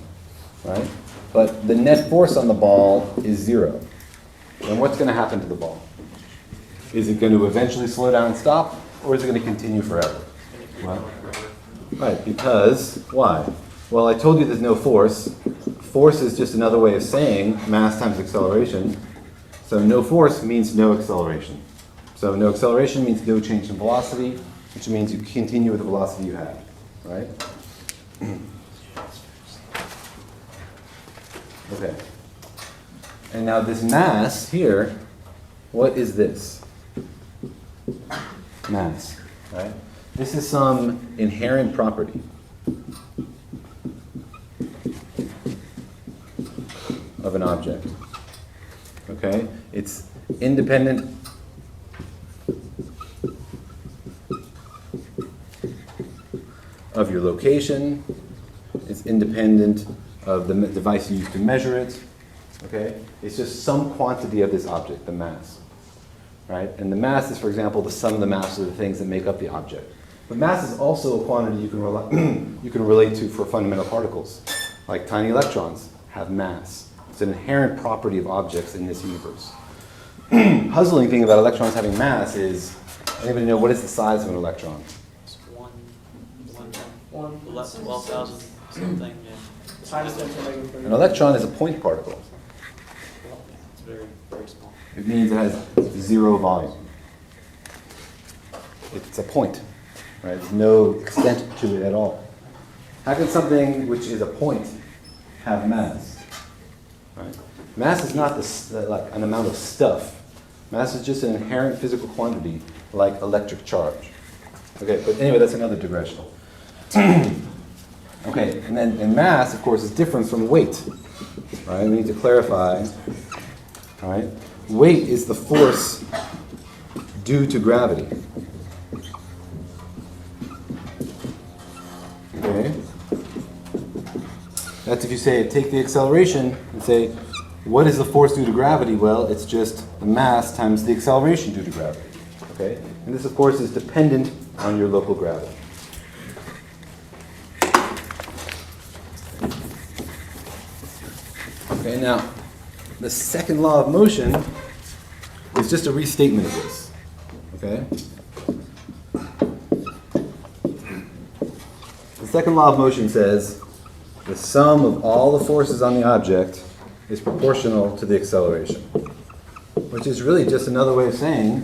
right? But the net force on the ball is 0. And what's going to happen to the ball? Is it going to eventually slow down and stop, or is it going to continue forever? Well, right, because, why? Well, I told you there's no force. Force is just another way of saying mass times acceleration. So no force means no acceleration. So no acceleration means no change in velocity, which means you continue with the velocity you have, right? Okay. And now this mass here, what is this? Mass, right? This is some inherent property of an object, okay? It's independent of your location. It's independent of the device you use to measure it. Okay? It's just some quantity of this object, the mass. Right? And the mass is, for example, the sum of the masses of the things that make up the object. But mass is also a quantity you can relate to for fundamental particles. Like tiny electrons have mass. It's an inherent property of objects in this universe. Puzzling thing about electrons having mass is, anybody know what is the size of an electron? 12,000 something, yeah. An electron is a point particle. It's very, very small. It means it has 0 volume. It's a point, right? There's no extent to it at all. How can something which is a point have mass? Mass is not like an amount of stuff. Mass is just an inherent physical quantity, like electric charge. Okay, but anyway, that's another digression. Okay, and mass, of course, is different from weight. Right? We need to clarify. All right, weight is the force due to gravity. Okay, that's if you say take the acceleration and say, what is the force due to gravity? Well, it's just the mass times the acceleration due to gravity. Okay, and this, of course, is dependent on your local gravity. Okay, now, the second law of motion is just a restatement of this. Okay? The second law of motion says the sum of all the forces on the object is proportional to the acceleration, which is really just another way of saying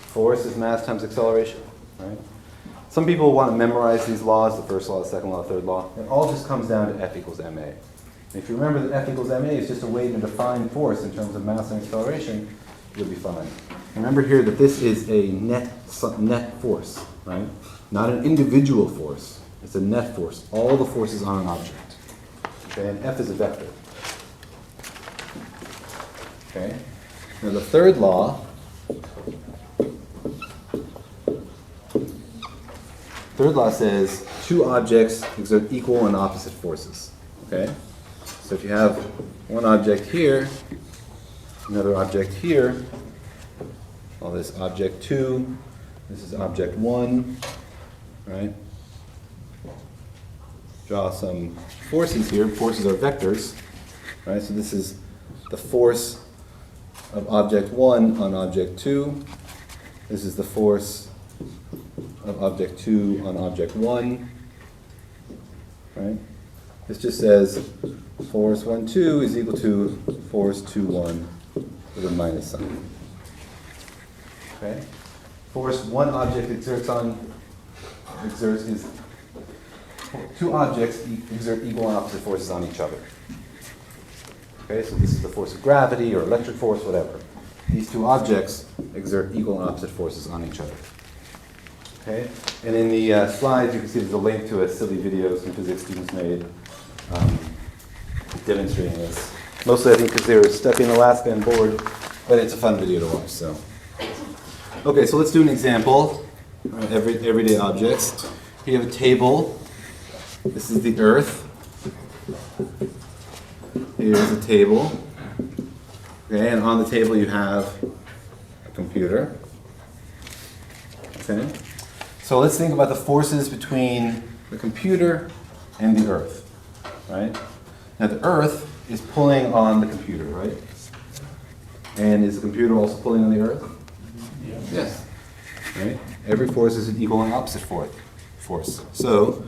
force is mass times acceleration. Right? Some people want to memorize these laws, the first law, the second law, the third law. It all just comes down to F equals ma. If you remember that F equals ma is just a way to define force in terms of mass and acceleration, you'll be fine. Remember here that this is a net force, right? Not an individual force. It's a net force. All the forces on an object. Okay, and F is a vector. Okay. Now the third law. Third law says two objects exert equal and opposite forces. Okay. So if you have one object here, another object here, all this object 2, this is object 1, right? Draw some forces here. Forces are vectors, right? So this is the force of object 1 on object 2. This is the force of object 2 on object 1, right? This just says force 1, 2 is equal to force 2, 1 with a minus sign. Okay? Force one object exerts is two objects exert equal and opposite forces on each other. Okay, so this is the force of gravity or electric force, whatever. These two objects exert equal and opposite forces on each other. Okay, and in the slides you can see there's a link to a silly video some physics students made demonstrating this. Mostly I think because they were stuck in Alaska and bored, but it's a fun video to watch. So, okay, so let's do an example. Everyday objects. Here you have a table. This is the Earth. Here's a table. Okay, and on the table you have a computer. Okay. So let's think about the forces between the computer and the Earth. Right? Now the Earth is pulling on the computer, right? And is the computer also pulling on the Earth? Yes. Right? Every force is an equal and opposite force. So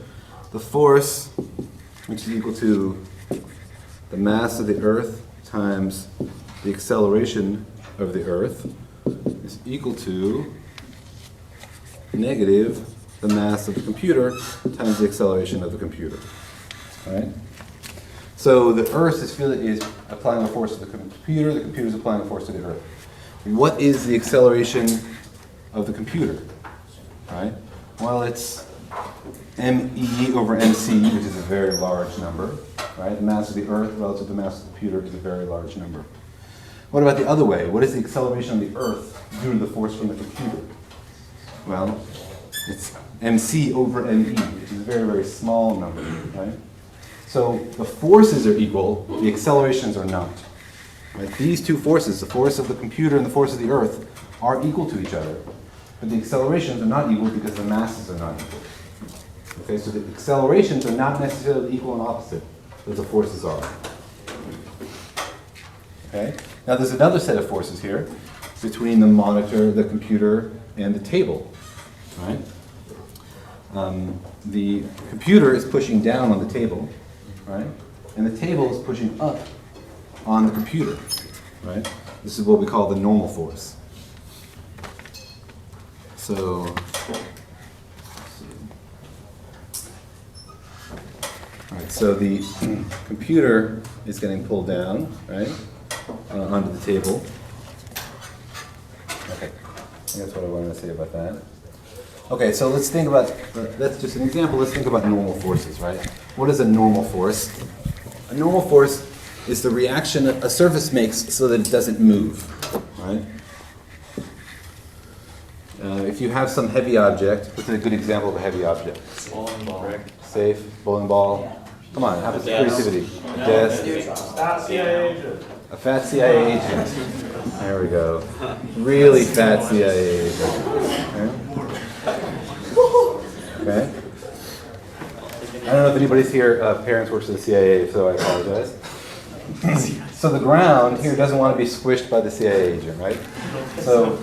the force, which is equal to the mass of the Earth times the acceleration of the Earth, is equal to negative the mass of the computer times the acceleration of the computer. All right? So the Earth is applying a force to the computer is applying a force to the Earth. What is the acceleration of the computer? All right? Well, it's ME over MC, which is a very large number. Right? The mass of the Earth relative to the mass of the computer is a very large number. What about the other way? What is the acceleration of the Earth due to the force from the computer? Well, it's MC over ME, which is a very, very small number. Right? So the forces are equal, the accelerations are not. Right? These two forces, the force of the computer and the force of the Earth, are equal to each other. But the accelerations are not equal because the masses are not equal. Okay, so the accelerations are not necessarily equal and opposite, but the forces are. Okay? Now there's another set of forces here between the monitor, the computer, and the table. Right? The computer is pushing down on the table, right? And the table is pushing up on the computer, right? This is what we call the normal force. So, all right, so the computer is getting pulled down, right? onto the table. Okay, that's what I wanted to say about that. Okay, so let's think about, that's just an example, let's think about normal forces, right? What is a normal force? A normal force is the reaction a surface makes so that it doesn't move, right? If you have some heavy object, what's a good example of a heavy object? Bowling ball. Safe, bowling ball. Come on, have some creativity. A desk. A fat CIA agent. There we go. Really fat CIA agent. Okay. I don't know if anybody's here, parents works for the CIA, so I apologize. So the ground here doesn't want to be squished by the CIA agent, right? So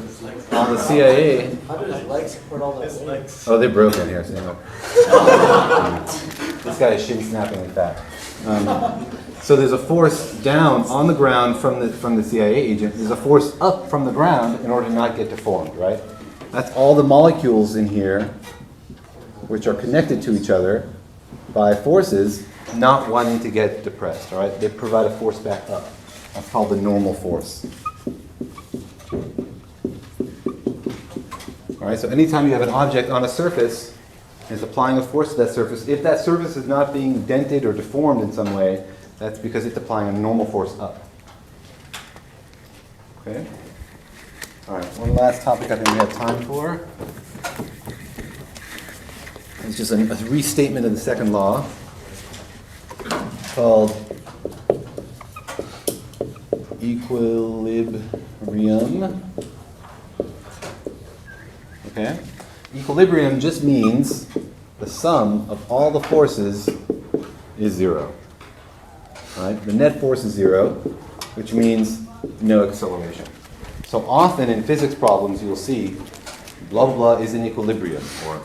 on the CIA, How do his legs support all that weight? oh, they're broken here. So this guy is shin snapping and fat. So there's a force down on the ground from the CIA agent. There's a force up from the ground in order to not get deformed, right? That's all the molecules in here, which are connected to each other by forces not wanting to get depressed, all right? They provide a force back up. That's called the normal force. All right, so anytime you have an object on a surface, it's applying a force to that surface. If that surface is not being dented or deformed in some way, that's because it's applying a normal force up. Okay? All right, one last topic I think we have time for. It's just a restatement of the second law called equilibrium. Okay? Equilibrium just means the sum of all the forces is zero. Right? The net force is zero, which means no acceleration. So often in physics problems you will see blah blah blah is in equilibrium, or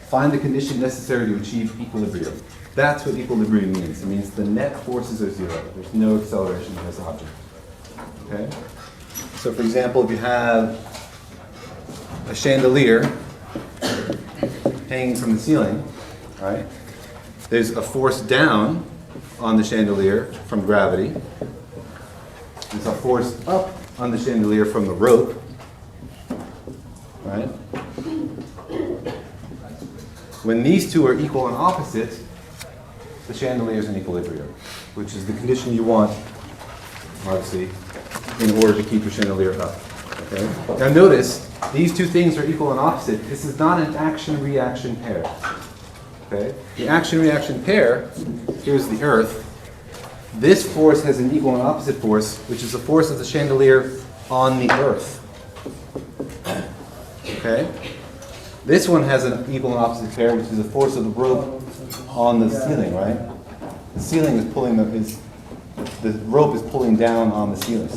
find the condition necessary to achieve equilibrium. That's what equilibrium means. It means the net forces are zero. There's no acceleration in this object. Okay? So for example, if you have a chandelier hanging from the ceiling, right? There's a force down on the chandelier from gravity. There's a force up on the chandelier from the rope, right? When these two are equal and opposite, the chandelier is in equilibrium, which is the condition you want, obviously, in order to keep your chandelier up. Okay? Now notice, these two things are equal and opposite. This is not an action-reaction pair. Okay? The action-reaction pair, here's the Earth. This force has an equal and opposite force, which is the force of the chandelier on the Earth. Okay? This one has an equal and opposite pair, which is the force of the rope on the ceiling, right? The ceiling is pulling the rope is pulling down on the ceiling.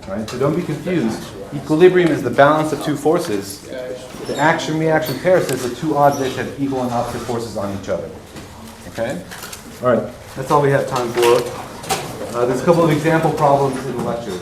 Right? So don't be confused. Equilibrium is the balance of two forces. The action-reaction pair says the two objects have equal and opposite forces on each other. Okay? All right. That's all we have time for. There's a couple of example problems in the lecture.